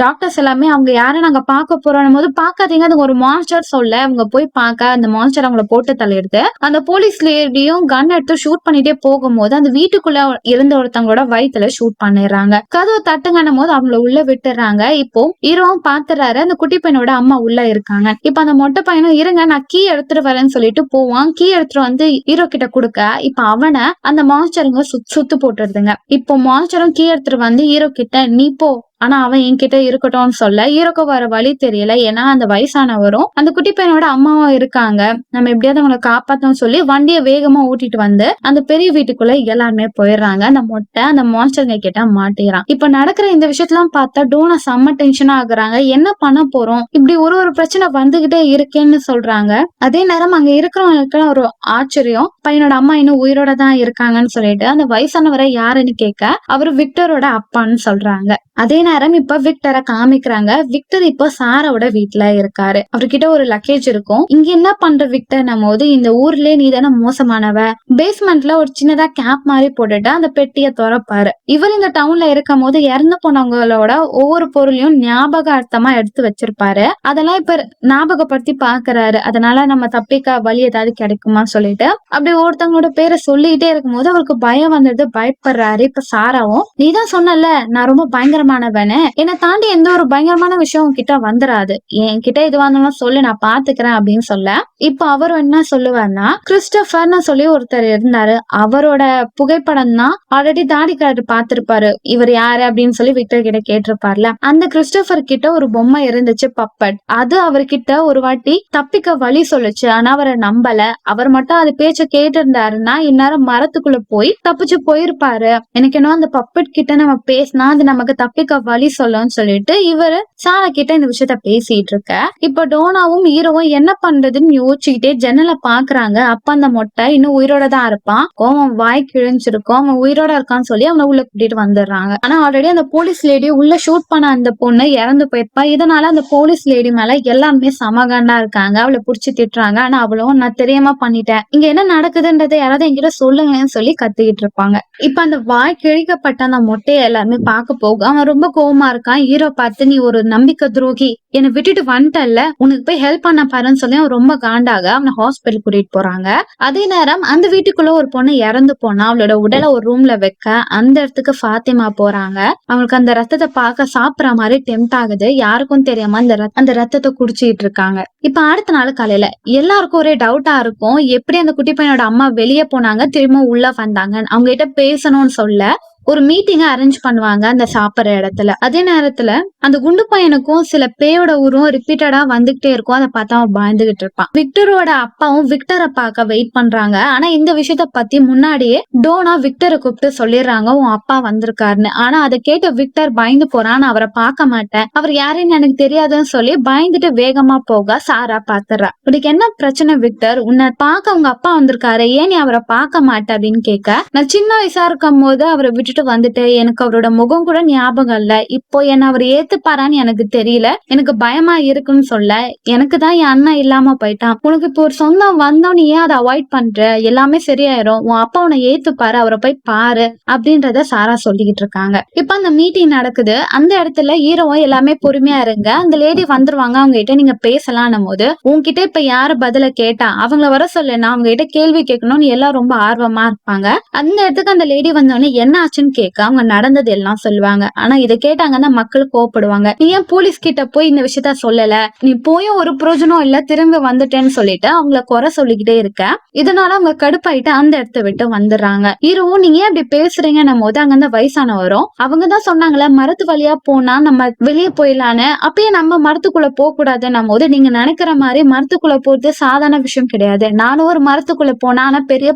டாக்டர்ஸ் எல்லாமே அவங்க யாரும் நாங்க பார்க்க போறோம் போது பாக்காதீங்க, அது ஒரு மான்ஸ்டர் சொல்ல அவங்க போய் பார்க்க அந்த மான்ஸ்டர் அவங்கள போட்டு தள்ளிடுது. அந்த போலீஸ் லேடியும் கன் எடுத்து ஷூட் பண்ணிட்டே போகும்போது அந்த வீட்டுக்குள்ள இருந்த ஒருத்தவங்களோட வயித்துல ஷூட் பண்ணிடுறாங்க. கதவு தட்டுங்கன்னும் போது அவங்கள உள்ள விட்டுறாங்க. இப்போ ஹீரோவும் பாத்துறாரு, அந்த குட்டி பையனோட அம்மா உள்ள இருக்காங்க. இப்ப அந்த மொட்டை பையனும் இருங்க நான் கீ எடுத்துட்டு வரேன்னு சொல்லிட்டு போவான். கீ எடுத்துட்டு வந்து ஹீரோ கிட்ட கொடுக்க இப்ப அவனை அந்த மான்ஸ்டருங்க சுத்து போட்டுருதுங்க. இப்போ மான்ஸ்டரும் கீ எடுத்துட்டு வந்து ஹீரோ கிட்ட நீ போ, ஆனா அவன் என்கிட்ட இருக்கட்டும்னு சொல்ல ஹீரோக்கு வர வழி தெரியல. ஏன்னா அந்த வயசானவரும் அந்த குட்டி பையனோட அம்மாவும் இருக்காங்க, நம்ம எப்படியாவது அவங்களை காப்பாத்தோம்னு சொல்லி வண்டியை வேகமா ஓட்டிட்டு வந்து அந்த பெரிய வீட்டுக்குள்ள எல்லாருமே போயிடுறாங்க. அந்த மொட்டை அந்த மான்ஸ்டருங்க கிட்ட மாட்டிக்கிறான். இப்ப நடக்கிற இந்த விஷயத்தெல்லாம் பார்த்தா டோனா செம்ம டென்ஷனா ஆகுறாங்க. என்ன பண்ண போறோம், இப்படி ஒரு பிரச்சனை வந்துகிட்டே இருக்கேன்னு சொல்றாங்க. அதே நேரம் அங்க இருக்கிறவங்களுக்கு ஒரு ஆச்சரியம், பையனோட அம்மா இன்னும் உயிரோட தான் இருக்காங்கன்னு சொல்லிட்டு அந்த வயசானவரை யாருன்னு கேட்க அவரு விக்டரோட அப்பான்னு சொல்றாங்க. அதே நேரம் இப்ப விக்டரை காமிக்கிறாங்க. விக்டர் இப்ப சாரோட வீட்டுல இருக்காரு. அவர்கிட்ட ஒரு லக்கேஜ் இருக்கும். இங்க என்ன பண்ற விக்டர் போது இந்த ஊர்லயே நீ தானே மோசமானவ, பேஸ்மெண்ட்ல ஒரு சின்னதா கேப் மாதிரி போட்டுட்டு அந்த பெட்டியை திறப்பாரு. இவர் இந்த டவுன்ல இருக்கும் போது இறந்து போனவங்களோட ஒவ்வொரு பொருளையும் ஞாபகார்த்தமா எடுத்து வச்சிருப்பாரு. அதெல்லாம் இப்ப ஞாபகப்படுத்தி பாக்குறாரு. அதனால நம்ம தப்பிக்க வழி ஏதாவது கிடைக்குமா சொல்லிட்டு அப்படி ஒருத்தவங்களோட பேரை சொல்லிட்டே இருக்கும் போது அவருக்கு பயம் வந்துட்டு பயப்படுறாரு. இப்ப சாராவும் நீதான் சொன்னல நான் ரொம்ப பயங்கரமானவனு, என்னை தாண்டி எந்த ஒரு பயங்கரமான விஷயம் கிட்ட வந்துராது, என்கிட்ட எதுவா இருந்தாலும் சொல்லு நான் பாத்துக்கிறேன் அப்படின்னு சொல்ல இப்ப அவர் என்ன சொல்லுவாருன்னா கிறிஸ்டபர்னு சொல்லி ஒருத்தர் இருந்தாரு, அவரோட புகைப்படம் தான் ஆல்ரெடி தாடிக்காரர் பாத்திருப்பாரு, இவர் யாரு அப்படின்னு சொல்லி விக்டர் கிட்ட கேட்டிருப்பார்ல. அந்த கிறிஸ்டபர் கிட்ட ஒரு பொம்மை இருந்துச்சு பப்பட், அது அவர்கிட்ட ஒரு வாட்டி தப்பிக்க வழி சொல்லுச்சு. ஆனா அவரை நம்பல. அவர் மட்டும் அது பேச்ச கேட்டு இருந்தாருன்னா இந்நேரம் மரத்துக்குள்ள போய் தப்பிச்சு போயிருப்பாரு. எனக்கு என்ன அந்த பப்பட் கிட்ட நம்ம பேசினா அது நமக்கு தப்பிக்க வழி சொல்லும்னு சொல்லிட்டு இவரு சாரா கிட்ட இந்த விஷயத்த பேசிட்டு இருக்க இப்ப டோனாவும் ஹீரோவும் என்ன பண்றதுன்னு யோசிச்சுக்கிட்டே ஜன்னலை பாக்குறாங்க. அப்ப அந்த மொட்டை இன்னும் உயிரோட தான் இருப்பான், அவன் வாய் கிழிஞ்சிருக்கும், அவன் உயிரோட இருக்கான்னு சொல்லி அவனை உள்ள கூட்டிட்டு வந்துடுறாங்க. ஆனா ஆல்ரெடி அந்த போலீஸ் லேடி உள்ள ஷூட் பண்ண அந்த பொண்ணு இறந்து போயிருப்பா. இதனால அந்த போலீஸ் லேடி மேல எல்லாருமே சமகாண்டா இருக்காங்க. அவளை புடிச்சு திட்டுறாங்க. ஆனா அவளும் நான் தெரியாம பண்ணிட்டேன், இங்க என்ன நடக்குதுன்றதை யாராவது என்கிட்ட சொல்லுங்கன்னு சொல்லி கத்திக்கிட்டு இருப்பாங்க. இப்ப அந்த வாய் கிழிக்கப்பட்ட அந்த மொட்டையை எல்லாருமே பார்க்க போக அவன் ரொம்ப கோவமா இருக்கான். ஹீரோ பார்த்து நீ ஒரு நம்பிக்கை துரோகி, என்னை விட்டுட்டு வந்துட்டல்ல, உனக்கு போய் ஹெல்ப் பண்ண பாருன்னு சொல்லி அவன் ரொம்ப காண்டாக அவனை ஹாஸ்பிட்டல் கூட்டிட்டு போறாங்க. அதே நேரம் அந்த வீட்டுக்குள்ள ஒரு பொண்ணு இறந்து போனா அவளோட உடலை ஒரு ரூம்ல வைக்க அந்த இடத்துக்கு ஃபாத்திமா போறாங்க. அவங்களுக்கு அந்த ரத்தத்தை பார்க்க சாப்பிடற மாதிரி டெம்ட் ஆகுது. யாருக்கும் தெரியாம அந்த ரத்தத்தை குடிச்சிட்டு இருக்காங்க. இப்ப அடுத்த நாள் காலையில எல்லாருக்கும் ஒரே டவுட்டா இருக்கும், எப்படி அந்த குட்டி பையனோட அம்மா வெளியே போனாங்க திரும்ப உள்ள வந்தாங்க, அவங்க கிட்ட பேசணும்னு சொல்ல ஒரு மீட்டிங்க அரேஞ்ச் பண்ணுவாங்க அந்த சாப்பிடுற இடத்துல. அதே நேரத்துல அந்த குண்டு பையனுக்கும் சில பேயோட உருவம் ரிப்பீட்டடா வந்துகிட்டே இருக்கும். அதை பார்த்தா அவன் பயந்துகிட்டு இருப்பான். விக்டரோட அப்பாவும் விக்டரை பார்க்க வெயிட் பண்றாங்க. ஆனா இந்த விஷயத்த பத்தி முன்னாடியே டோனா விக்டரை கூப்பிட்டு சொல்லிடுறாங்க உன் அப்பா வந்திருக்காருன்னு. ஆனா அதை கேட்ட விக்டர் பயந்து போறான், அவரை பார்க்க மாட்டேன், அவர் யாருன்னு எனக்கு தெரியாதுன்னு சொல்லி பயந்துட்டு வேகமா போக சாரா பாத்துறா. உனக்கு என்ன பிரச்சனை விக்டர், உன்னை பார்க்க உங்க அப்பா வந்திருக்காரு, ஏன் நீ அவரை பார்க்க மாட்டே அப்படின்னு கேட்க நான் சின்ன வயசா இருக்கும் போது அவரை விட்டு விட்டுட்டு வந்துட்டு எனக்கு அவரோட முகம் கூட ஞாபகம் இல்ல. இப்போ என்ன அவர் ஏத்துப்பாரான்னு எனக்கு தெரியல. எனக்கு பயமா இருக்குன்னு சொல்ல, எனக்கு தான் என் அண்ணன் இல்லாம போயிட்டான். உனக்கு இப்போ ஒரு சொந்தம் வந்தோம், நீ ஏன் அதை அவாய்ட் பண்ற? எல்லாமே சரியாயிரும். உன் அப்பா உன்னை ஏத்துப்பாரு, அவரை போய் பாரு அப்படின்றத சாரா சொல்லிக்கிட்டு இருக்காங்க. இப்ப அந்த மீட்டிங் நடக்குது. அந்த இடத்துல ஹீரோவும் எல்லாமே பொறுமையா இருங்க, அந்த லேடி வந்துருவாங்க, அவங்க கிட்ட நீங்க பேசலாம்னும் போது, உன்கிட்ட இப்ப யாரு பதில கேட்டா அவங்கள வர சொல்லு, நான் அவங்க கிட்ட கேள்வி கேட்கணும்னு எல்லாம் ரொம்ப ஆர்வமா இருப்பாங்க. அந்த இடத்துக்கு அந்த லேடி வந்தோடனே என்ன ஆச்சுன்னு கேட்க அவங்க நடந்தது எல்லாம் சொல்லுவாங்க. ஆனா இதை கேட்டாங்கன்னா மக்கள் கோவப்படுவாங்க. நீ ஏன் போலீஸ் கிட்ட போய் இந்த விஷயத்த சொல்லல, நீ போயும் ஒரு பிரயோஜனம் இல்ல, திரும்ப வந்துட்டேன்னு சொல்லிட்டு அவங்கள குறை சொல்லிக்கிட்டே இருக்க. இதனால அவங்க கடுப்பாயிட்டு அந்த இடத்த விட்டு வந்துடுறாங்க. ஹீரோவும் நீங்க ஏன் இப்படி பேசுறீங்கன்னும் போது அங்க அந்த வயசானவரும் அவங்கதான் சொன்னாங்களே மரத்து வழியா போனா நம்ம வெளியே போயிடலான்னு, அப்பயே நம்ம மரத்துக்குள்ள போக கூடாதுன்னும் போது, நீங்க நினைக்கிற மாதிரி மரத்துக்குள்ள போறது சாதாரண விஷயம் கிடையாது. நானும் ஒரு மரத்துக்குள்ள போனா ஆனா பெரிய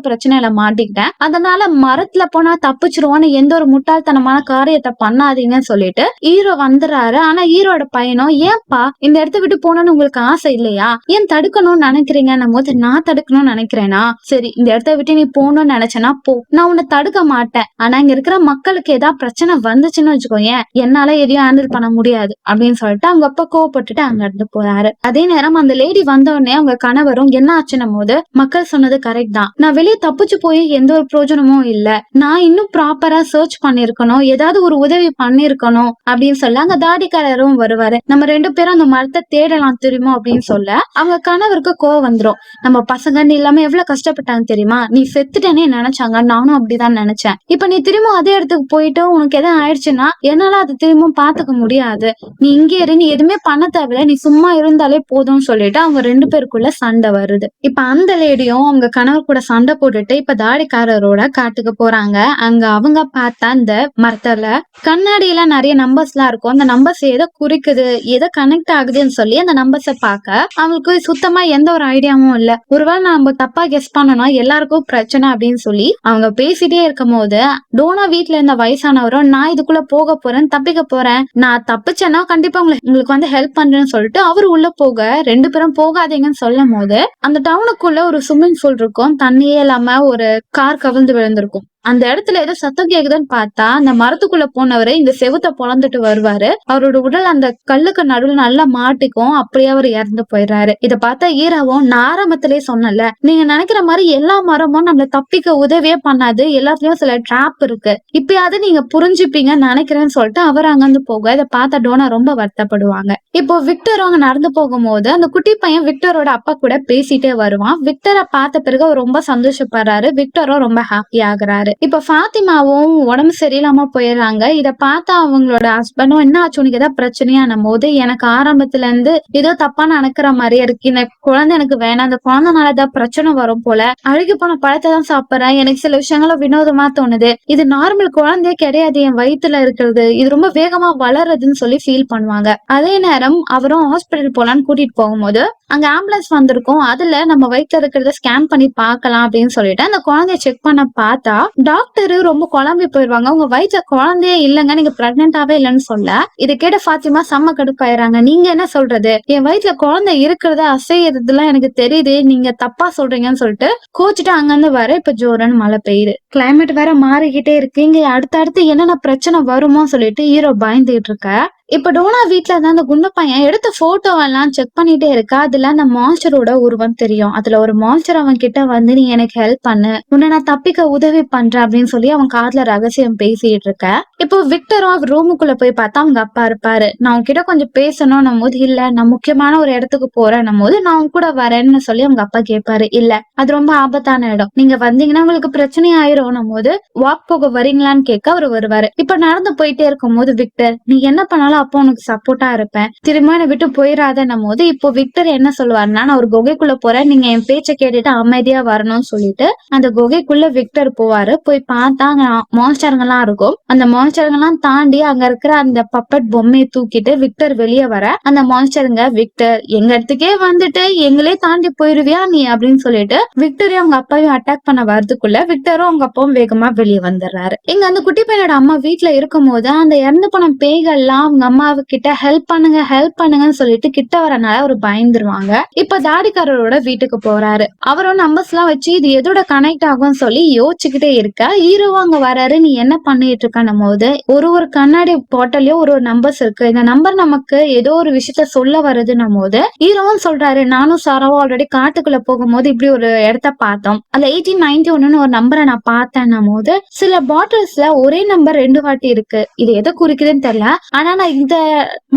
பிரச்சனையில மாட்டிக்கிட்டேன், அதனால மரத்துல போனா தப்பிச்சிருவோன்னு எந்த ஒரு முட்டாள்தனமான காரியத்தை பண்ணாதீங்கன்னு சொல்லிட்டு ஹீரோ வந்துடுறாரு. ஆனா ஹீரோட பையனும் ஏன்பா இந்த இடத்த விட்டு போனோம்னு உங்களுக்கு ஆசை இல்லையா, ஏன் தடுக்கணும்னு நினைக்கிறீங்கன்னும் போது, நான் தடுக்கணும்னு நினைக்கிறேனா, சரி இந்த இடத்த விட்டு நீ போகணும்னு நினைச்சேன்னா போ, நான் உன்னை தடுக்க மாட்டேன். ஆனா இங்க இருக்கிற மக்களுக்கு ஏதாவது பிரச்சனை வந்துச்சுன்னு வச்சுக்கோங்க, என்னால எதையும் ஹேண்டில் பண்ண முடியாது அப்படின்னு சொல்லிட்டு அவங்க அப்பா கோவப்பட்டுட்டு அங்க இருந்து போறாரு. அதே நேரம் அந்த லேடி வந்த உடனே அவங்க கணவரும் என்ன ஆச்சுன்னும் போது, மக்கள் சொன்னது கரெக்ட் தான், நான் வெளியே தப்பிச்சு போய் எந்த ஒரு பிரயோஜனமும் இல்ல, நான் இன்னும் ப்ராப்பரா சர்ச் பண்ணிருக்கணும், ஏதாவது ஒரு உதவி பண்ணிருக்கணும் அப்படின்னு சொல்ல அங்க தாடிக்காரரும் வருவாரு. நம்ம 2 பேரும் அந்த மரத்தை தேடலாம் தெரியுமா அப்படின்னு சொல்ல அவங்க கணவருக்கு கோவம் வந்துரும். நம்ம பசங்கன்னு இல்லாம எவ்வளவு கஷ்டப்பட்டாங்க தெரியுமா, நீ செத்துட்டேனே நினைச்சாங்க, நானும் அப்படிதான் நினைச்சேன். இப்ப நீ திரும்ப அதே இடத்துக்கு போயிட்டு உனக்கு எதாவது ஆயிடுச்சுன்னா என்னால அது திரும்ப பாத்துக்க முடியாது, நீ இங்கே இரு, நீ எதுவுமே பண்ண தேவையில்ல, நீ சும்மா இருந்தாலே போதும்னு சொல்லிட்டு அவங்க 2 பேருக்குள்ள சண்டை வருது. இப்ப அந்த லேடியும் அவங்க கணவர் கூட சண்டை போட்டுட்டு இப்ப தாடிக்காரரோட காட்டுக்கு போறாங்க. அங்க அவங்க பார்த்தா அந்த மரத்துல கண்ணாடியில நிறைய நம்பர்ஸ் எல்லாம் இருக்கும். அந்த நம்பர்ஸ் எதை குறிக்குது, எதை கனெக்ட் ஆகுதுன்னு சொல்லி அந்த நம்பர்ஸை பார்க்க அவங்களுக்கு சுத்தமா எந்த ஒரு ஐடியாவும் இல்ல. ஒருவேளை நம்ம தப்பா கெஸ் பண்ணணும், எல்லாருக்கும் பிரச்சனை அப்படின்னு சொல்லி அவங்க பேசிட்டே இருக்கும் போது டோனா வீட்டுல இருந்த வயசானவரும் நான் இதுக்குள்ள போக போறேன், தப்பிக்க போறேன், நான் தப்பிச்சேன்னா கண்டிப்பா உங்களுக்கு வந்து ஹெல்ப் பண்றேன்னு சொல்லிட்டு அவர் உள்ள போக 2 பேரும் போகாதீங்கன்னு சொல்லும் போது அந்த டவுனுக்குள்ள ஒரு ஸ்விம்மிங் பூல் இருக்கும், தண்ணியே இல்லாம ஒரு கார் கவிழ்ந்து விழுந்திருக்கும். அந்த இடத்துல ஏதோ சத்தம் கேக்குதுன்னு பார்த்தா அந்த மரத்துக்குள்ள போனவரு இந்த செவுத்த பொழந்துட்டு வருவாரு. அவரோட உடல் அந்த கல்லுக்கு நடுவில் நல்லா மாட்டிக்கும், அப்படியே அவர் இறந்து போயிடுறாரு. இத பார்த்தா ஈராவும் நான் ஆரம்பத்திலே சொன்னல, நீங்க நினைக்கிற மாதிரி எல்லா மரமும் நம்மள தப்பிக்க உதவியே பண்ணாது, எல்லாத்துலயும் சில டிராப் இருக்கு, இப்பயாவது நீங்க புரிஞ்சுப்பீங்கன்னு நினைக்கிறேன்னு சொல்லிட்டு அவர் அங்கிருந்து போக இதை பார்த்த டோனா ரொம்ப வருத்தப்படுவாங்க. இப்போ விக்டர் அவங்க நடந்து போகும்போது அந்த குட்டி பையன் விக்டரோட அப்பா கூட பேசிட்டே வருவான். விக்டரை பார்த்த பிறகு அவர் ரொம்ப சந்தோஷப்படுறாரு, விக்டரும் ரொம்ப ஹாப்பி ஆகுறாரு. இப்ப ஃபாத்திமாவும் உடம்பு சரியில்லாம போயிடுறாங்க. இத பார்த்தா அவங்களோட ஹஸ்பண்டும் என்ன ஆச்சு உனக்கு ஏதாவது பிரச்சனையானும் போது, எனக்கு ஆரம்பத்துல இருந்து ஏதோ தப்பா நடக்கிற மாதிரியே இருக்கு, இந்த குழந்தை எனக்கு வேணாம், அந்த குழந்தைனால ஏதாவது பிரச்சனை வரும் போல, அழுகி போன பழத்தை தான் சாப்பிடுறேன், எனக்கு சில விஷயங்களும் வினோதமா தோணுது, இது நார்மல் குழந்தையே கிடையாது, என் வயிற்றுல இருக்கிறது இது ரொம்ப வேகமா வளருதுன்னு சொல்லி ஃபீல் பண்ணுவாங்க. அதே நேரம் அவரும் ஹாஸ்பிட்டல் போலான்னு கூட்டிட்டு போகும்போது அங்க ஆம்புலன்ஸ் வந்திருக்கும், அதுல நம்ம வயிற்றுல இருக்கிறத ஸ்கேன் பண்ணி பார்க்கலாம் அப்படின்னு சொல்லிட்டு அந்த குழந்தைய செக் பண்ண பார்த்தா டாக்டர் ரொம்ப குழம்பி போயிருவாங்க. உங்க வயிற்றுல குழந்தையே இல்லைங்க, நீங்க பிரெக்னென்டாவே இல்லைன்னு சொல்ல இதை கேட்ட ஃபாத்திமா செம்ம கடுப்பாயிராங்க. நீங்க என்ன சொல்றது, என் வயிற்றுல குழந்தை இருக்கிறத அசையறதுலாம் எனக்கு தெரியுது, நீங்க தப்பா சொல்றீங்கன்னு சொல்லிட்டு கோச்சிட்டு அங்கிருந்து வர இப்ப ஜோரன் மழை பெய்யுது, கிளைமேட் வேற மாறிக்கிட்டே இருக்கு, இங்க அடுத்தடுத்து என்னென்ன பிரச்சனை வருமோ சொல்லிட்டு ஹீரோ பயந்துட்டு இருக்க. இப்ப டோனா வீட்டுல தான் அந்த குண்டு பையன் எடுத்த போட்டோ எல்லாம் செக் பண்ணிட்டே இருக்கா. அதுல அந்த மான்ஸ்டரோட உருவம் தெரியும். அதுல ஒரு மான்ஸ்டர் அவன் கிட்ட வந்து நீ எனக்கு ஹெல்ப் பண்ணு, உன்னை நான் தப்பிக்க உதவி பண்றேன் அப்படின்னு சொல்லி அவன் காதுல ரகசியம் பேசிட்டு இருக்க. இப்போ விக்டரும் அவர் ரூமுக்குள்ள போய் பார்த்தா அவங்க அப்பா இருப்பாரு. நான் உன்கிட்ட கொஞ்சம் பேசணும் போது, இல்ல நான் முக்கியமான ஒரு இடத்துக்கு போறேன்னும் போது நான் உன் கூட வரேன்னு சொல்லி அவங்க அப்பா கேட்பாரு. இல்ல அது ரொம்ப ஆபத்தான இடம், நீங்க வந்தீங்கன்னா உங்களுக்கு பிரச்சனை ஆயிரும் போது வாக் போக வரீங்களான்னு கேட்க அவர் வருவாரு. இப்ப நடந்து போயிட்டே இருக்கும் போது விக்டர் நீ என்ன பண்ணாலும் அப்போ உனக்கு சப்போர்ட்டா இருப்பேன், திரும்ப என்னை விட்டு போயிடாதன்னும் போது இப்போ விக்டர் என்ன சொல்லுவாருன்னா, நான் ஒரு குகைக்குள்ள போறேன், நீங்க என் பேச்சை கேட்டுட்டு அமைதியா வரணும்னு சொல்லிட்டு அந்த குகைக்குள்ள விக்டர் போவாரு. போய் பார்த்தா அங்க மான்ஸ்டருங்க எல்லாம் இருக்கும். அந்த மான்ஸ்டருங்க எல்லாம் தாண்டி அங்க இருக்கிற அந்த பப்பட் பொம்மையை தூக்கிட்டு விக்டர் வெளியே வர, அந்த மான்ஸ்டருங்க விக்டர் எங்க இடத்துக்கே வந்துட்டு எங்களே தாண்டி போயிருவியா நீ அப்படின்னு சொல்லிட்டு விக்டரையும் அவங்க அப்பாவையும் அட்டாக் பண்ண வரதுக்குள்ள விக்டரும் அவங்க அப்பாவும் வேகமா வெளியே வந்துடுறாரு. இங்க அந்த குட்டி பையனோட அம்மா வீட்டுல இருக்கும் போது அந்த இறந்து போன பேய்கள்லாம் அவங்க அம்மாவு கிட்ட ஹெல்ப் பண்ணுங்கன்னு சொல்லிட்டு கிட்ட வரனால அவர் பயந்துருவாங்க. இப்ப தாடிக்காரரோட வீட்டுக்கு போறாரு. அவரும் நம்பர்ஸ் எல்லாம் வச்சு இது எதோட கனெக்ட் ஆகும்னு சொல்லி யோசிச்சுக்கிட்டே இருக்க, ஹீரோவும் அங்க வராரு. நீ என்ன பண்ணிட்டு இருக்கன்னும் போது ஒரு கண்ணாடி பாட்டிலையும் ஒரு நம்பர்ஸ் இருக்கு, இந்த நம்பர் நமக்கு ஏதோ ஒரு விஷயத்த சொல்ல வருதுன்னும் போது ஹீரோவும் சொல்றாரு, நானும் சாராவும் ஆல்ரெடி காட்டுக்குள்ள போகும்போது இப்படி ஒரு இடத்த பார்த்தோம், அந்த 1891 ஒரு நம்பரை நான் பார்த்தேன்னும் போது சில பாட்டில்ஸ்ல ஒரே நம்பர் 2 வாட்டி இருக்கு, இது எதை குறிக்குதுன்னு தெரியல, ஆனா நான் இந்த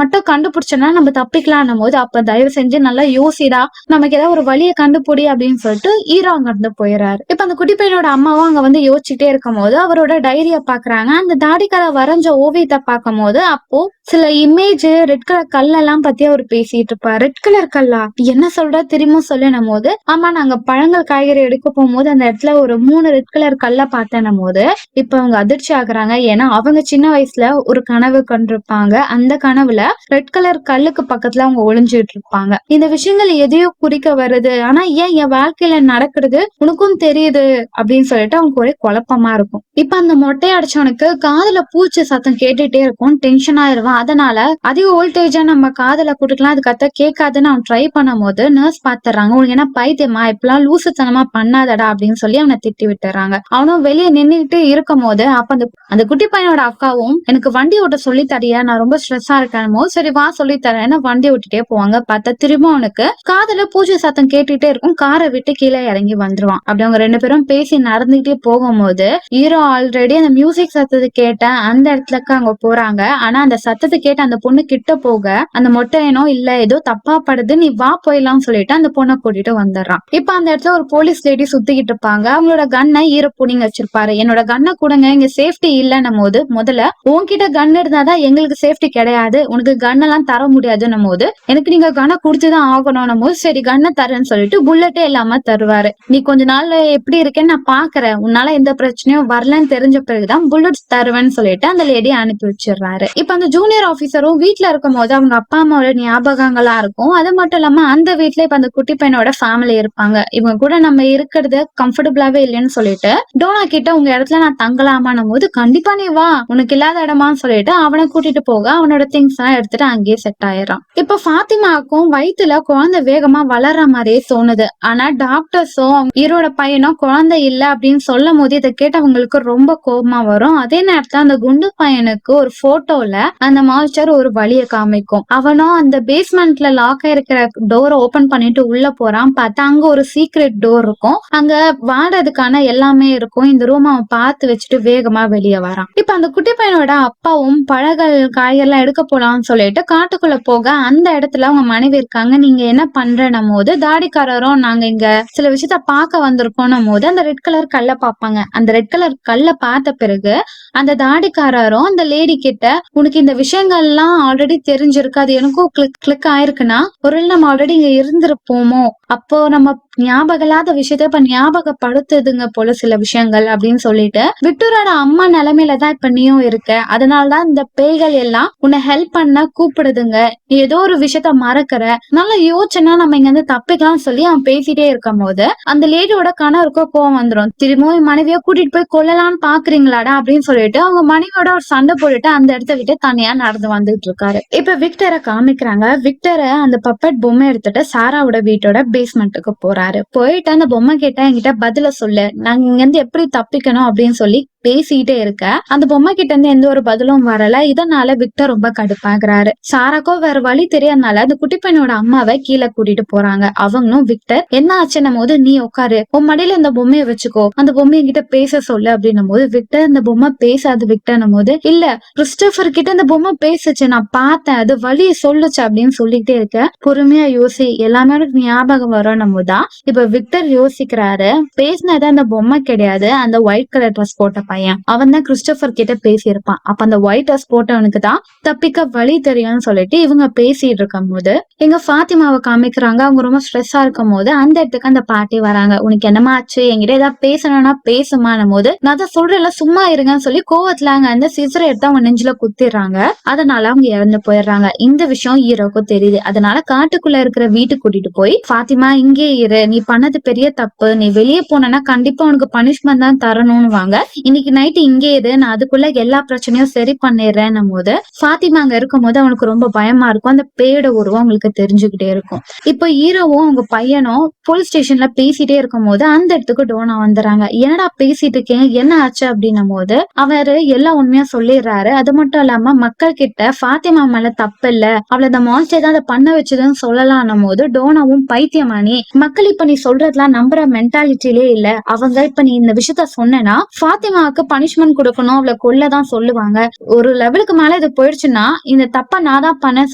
மட்டும் கண்டுபிடிச்சேன்னா நம்ம தப்பிக்கலாம்னும் போது அப்ப தயவு செஞ்சு நல்லா யோசிடா, நமக்கு ஏதாவது ஒரு வழியை கண்டுபிடி அப்படின்னு சொல்லிட்டு ஹீரோ அங்க இருந்து போயிடுறாரு. இப்ப அந்த குட்டி பையனோட அம்மாவும் அங்க வந்து யோசிச்சுட்டே இருக்கும் போது அவரோட டைரிய பாக்குறாங்க. அந்த தாடிக்கார வரைஞ்ச ஓவியத்தை பார்க்கும் போது அப்போ சில இமேஜ் ரெட் கலர் கல்லெல்லாம் பத்தி அவர் பேசிட்டு இருப்பாரு. ரெட் கலர் கல்லா, என்ன சொல்ற திரும்ப சொல்லுனும் போது, ஆமா நாங்க பழங்கள் காய்கறி எடுக்க போகும்போது அந்த இடத்துல ஒரு 3 ரெட் கலர் கல்ல பார்த்தேன்னும் போது இப்ப அவங்க அதிர்ச்சி ஆகுறாங்க. ஏன்னா அவங்க சின்ன வயசுல ஒரு கனவு கண்டிருப்பாங்க. அந்த கனவுல ரெட் கலர் கல்லுக்கு பக்கத்துல அவங்க ஒளிஞ்சிட்டு இருப்பாங்க. இந்த விஷயங்கள் எதையோ குறிக்க வருது, ஆனா ஏன் என் வாழ்க்கையில நடக்கிறது உனக்கும் தெரியுது அப்படின்னு சொல்லிட்டு அவங்க ஒரே குழப்பமா இருக்கும். இப்ப அந்த மொட்டை அடிச்சவனுக்கு காதுல பூச்சி சத்தம் கேட்டுட்டே இருக்கும், டென்ஷன் ஆயிருவான். அதனால அதிக வோல்டேஜா நம்ம காதுல கொடுக்கலாம், அது கத்த கேட்காதுன்னு அவன் ட்ரை பண்ணும் போது நர்ஸ் பாத்துறாங்க. உனக்கு என்ன பைத்தியமா, இப்பெல்லாம் லூசுத்தனமா பண்ணாதடா அப்படின்னு சொல்லி அவனை திட்டி விட்டுறாங்க. அவனும் வெளியே நின்றுட்டு இருக்கும் போது அப்ப அந்த குட்டி பையனோட அக்காவும் எனக்கு வண்டி ஓட்ட சொல்லி தரியா, நான் ரொம்ப ஸ்ட்ரெஸ்ஸா இருக்கேன், சரி வா சொல்லி தரேன்னு வண்டி ஓட்டிட்டே போவாங்க. பார்த்தா திரும்ப அவனுக்கு காதுல பூஜை சத்தம் கேட்டுட்டே இருக்கும், காரை விட்டு கீழே இறங்கி வந்துருவான். அப்படி அவங்க 2 பேரும் பேசி நடந்துகிட்டே போகும்போது ஹீரோ ஆல்ரெடி அந்த மியூசிக் சத்தத்தை கேட்ட அந்த இடத்துலக்கு அங்க போறாங்க. ஆனா அந்த சத்தத்தை கேட்ட அந்த பொண்ணு கிட்ட போக அந்த மொட்டையனோ இல்ல ஏதோ தப்பா படுது, நீ வா போயிடலாம் சொல்லிட்டு அந்த பொண்ணை கூட்டிட்டு வந்துடுறான். இப்ப அந்த இடத்துல ஒரு போலீஸ் லேடி சுத்திக்கிட்டு இருப்பாங்க. அவங்களோட கண்ணை ஹீரோ புடிங்க வச்சிருப்பாரு. என்னோட கண்ணை கொடுங்க, இங்க சேஃப்டி இல்லன்னும் போது முதல்ல உன்கிட்ட கன் இருந்தாதான் எங்களுக்கு சேஃப்டி கிடையாது, உனக்கு கன் எல்லாம் தர முடியாதுன்னும் போது எனக்கு நீங்க கண்ணை குடுத்துதான் ஆகணும் போது சரி கண்ணை தரேன்னு சொல்லிட்டு புல்லட்டே இல்லாம தருவாரு. நீ கொஞ்ச நாள் எப்படி இருக்கேன்னு நான் பாக்குறேன், உன்னால எந்த பிரச்சனையும் வரலன்னு தெரிஞ்ச பிறகுதான் புல்லட் தருவேன்னு சொல்லிட்டு அந்த லேடி அனுப்பி வச்சிடுறாரு. இப்ப அந்த ஜூனியர் ஆபீசரும் வீட்டுல இருக்கும் போது அவங்க அப்பா அம்மாவோட ஞாபகங்களா இருக்கும். அது மட்டும் இல்லாம அந்த வீட்டுல இப்ப அந்த குட்டி பையனோட ஃபேமிலி இருப்பாங்க. இவங்க கூட நம்ம இருக்கிறது கம்ஃபர்டபுளாவே இல்லைன்னு சொல்லிட்டு டோனா கிட்ட உங்க இடத்துல நான் தங்கலாமான்னும் போது கண்டிப்பா நீ வா, உனக்கு இல்லாத இடமான்னு சொல்லிட்டு அவனை கூட்டிட்டு போக அவனோட திங்ஸ் எல்லாம் எடுத்துட்டு அங்கேயே செட் ஆயிடுறான். இப்ப ஃபாத்திமாக்கும் வயிற்றுல குழந்தை வேகமா வளர்ற மாதிரியே தோணுது. ஆனா டாக்டர்ஸும் ஹீரோட பையனும் குழந்தை இல்ல அப்படின்னு சொல்லும் போது இதை கேட்டு அவங்களுக்கு ரொம்ப கோபமா வரும். அதே நேரத்துல அந்த குண்டு பையனுக்கு ஒரு போட்டோல அந்த மாஸ்டர் ஒரு வழியை காமிக்கும். அவனும் அந்த பேஸ்மெண்ட்ல லாக் ஆயிருக்கிற டோரை ஓபன் பண்ணிட்டு உள்ள போறான். பார்த்தா அங்க ஒரு சீக்ரெட் டோர் இருக்கும், அங்க வாடுறதுக்கான எல்லாமே இருக்கும். இந்த ரூம் அவன் பார்த்து வச்சுட்டு வேகமா வெளியே வரான். இப்ப அந்த குட்டி பையனோட அப்பாவும் பழங்கள் காய்கறிலாம் எடுக்க போலாம்னு சொல்லிட்டு காட்டுக்குள்ள போக அந்த இடத்துல அவங்க மனைவி இருக்காங்க. நீங்க என்ன பண்றன்னும் போது தாடிக்காரரும் நாங்க இங்க சில விஷயத்த பார்க்க வந்திருக்கோம் போது அந்த ரெட் கலர் கல்ல பாப்பாங்க. அந்த ரெட் கலர் கல்ல பார்த்த பிறகு அந்த தாடிக்காரரும் அந்த லேடி கிட்ட உனக்கு இந்த விஷயங்கள்லாம் ஆல்ரெடி தெரிஞ்சிருக்கு, அது எனக்கும் கிளிக் ஆயிருக்குன்னா ஒரு நம்ம ஆல்ரெடி இங்க இருந்திருப்போமோ, அப்போ நம்ம ஞாபகம் இல்லாத விஷயத்த இப்ப ஞாபகப்படுத்துதுங்க போல சில விஷயங்கள் அப்படின்னு சொல்லிட்டு விக்டரோட அம்மா நிலைமையில தான் இப்ப நீயும் இருக்க, அதனாலதான் இந்த பேய்கள் எல்லாம் உன்னை ஹெல்ப் பண்ண கூப்பிடுதுங்க, நீ ஏதோ ஒரு விஷயத்த மறக்கிற, நல்ல யோசனை நம்ம இங்க இருந்து தப்பிக்கலாம் சொல்லி அவன் பேசிட்டே இருக்கும் போது அந்த லேடியோட கணவருக்கோ கோவம் வந்துடும். திரும்பவும் மனைவிய கூட்டிட்டு போய் கொல்லலான்னு பாக்குறீங்களாடா அப்படின்னு சொல்லிட்டு அவங்க மனைவியோட ஒரு சண்டை போட்டுட்டு அந்த இடத்த விட்டு தனியா நடந்து வந்துட்டு இருக்காரு. இப்ப விக்டரை காமிக்கிறாங்க. விக்டரை அந்த பப்பட் பொம்மை எடுத்துட்டு சாராவோட வீட்டோட பேஸ்மெண்ட்டுக்கு போறாரு. போயிட்டு அந்த பொம்மை கிட்ட என்கிட்ட பதில சொல்லு, நாங்க இங்க இருந்து எப்படி தப்பிக்கணும் அப்படின்னு சொல்லி பேசிட்டே இருக்க அந்த பொம்மை கிட்ட இருந்து எந்த ஒரு பதிலும் வரல. இதனால விக்டர் ரொம்ப கடுப்பாகிறாரு. சாராக்கோ வேற வழி தெரியாதனால அந்த குட்டி பையனோட அம்மாவை கீழே கூட்டிட்டு போறாங்க. அவங்களும் விக்டர் என்ன ஆச்சுன்னும் போது நீ உட்காரு, உன் மடியில இந்த பொம்மையை வச்சுக்கோ, அந்த பொம்மையை கிட்ட பேச சொல்லு அப்படின்னும் போது விக்டர் இந்த பொம்மை பேசாது விக்டர்னும் போது இல்ல கிறிஸ்டோபர் கிட்ட இந்த பொம்மை பேசுச்சு, நான் பார்த்தேன், அது வழி சொல்லுச்சு அப்படின்னு சொல்லிட்டே இருக்க. பொறுமையா யோசி, எல்லாமே ஞாபகம் வரணும் போதுதான் இப்ப விக்டர் யோசிக்கிறாரு. பேசினது அந்த பொம்மை கிடையாது, அந்த ஒயிட் கலர் ட்ரெஸ் போட்ட பையன். அவன் தான் கிறிஸ்டோபர் கிட்ட பேசியிருப்பான். அப்ப அந்த ஒயிட் ட்ரெஸ் போட்டவனுக்கு தான் தப்பிக்க வழி தெரியும்னு சொல்லிட்டு இவங்க பேசிட்டு இருக்கும் போது எங்க ஃபாத்திமாவை காமிக்கிறாங்க. அவங்க ரொம்ப ஸ்ட்ரெஸ்ஸா இருக்கும் போது அந்த இடத்துக்கு அந்த பாட்டி வராங்க. உனக்கு என்னமா ஆச்சு, என்கிட்ட ஏதாவது பேசணும்னா பேசுமானும் போது நான் தான் சொல்றேன்ல சும்மா இருங்கன்னு சொல்லி கோவத்துல அங்க அந்த சிசரை எடுத்து அவங்க நெஞ்சில குத்திடுறாங்க. அதனால அவங்க இறந்து போயிடுறாங்க. இந்த விஷயம் ஹீரோக்கும் தெரியுது. அதனால காட்டுக்குள்ள இருக்கிற வீட்டுக்கு கூட்டிட்டு போய் ஃபாத்திமா இங்கே இரு, நீ பண்ணது பெரிய தப்பு, நீ வெளியே போனா கண்டிப்பா உனக்கு பனிஷ்மெண்ட் தான் தரணும்னு வாங்க. இன்னைக்கு நைட்டு இங்கே இரு, நான் அதுக்குள்ள எல்லா பிரச்சனையும் சரி பண்ணிடுறேன் போது ஃபாத்திமா அங்க இருக்கும் போது அவனுக்கு ரொம்ப பயமா இருக்கும். அந்த பேயோட உருவம் அவங்களுக்கு தெரிஞ்சுக்கிட்டே இருக்கும். இப்ப ஹீரோவும் அவங்க பையனும் போலீஸ் ஸ்டேஷன்ல பேசிட்டே இருக்கும் போது அந்த இடத்துக்கு டோனா வந்துறாங்க. என்னடா பேசிட்டு இருக்கீங்க, என்ன ஆச்சு அப்படின்னும் போது அவரு எல்லா உண்மையா சொல்லிடுறாரு. அது மட்டும் இல்லாம மக்கள் கிட்ட ஃபாத்திமா மேல தப்பு இல்ல, அவளை இந்த மான்ஸ்டர் தான் அதை பண்ண வச்சதுன்னு சொல்லலாம் போது டோனாவும் பைத்தியமானி, மக்கள் இப்ப நீ சொல்றதுலாம் நம்புற மென்டாலிட்டிலே இல்ல, அவங்க இப்ப நீ இந்த விஷயத்த சொன்னா ஃபாத்திமாவுக்கு பனிஷ்மெண்ட் கொடுக்கணும், அவளை கொல்லதான் சொல்லுவாங்க. ஒரு லெவலுக்கு மேல இது போயிடுச்சுன்னா இந்த தப்ப நான் தான் பண்ணேன்னு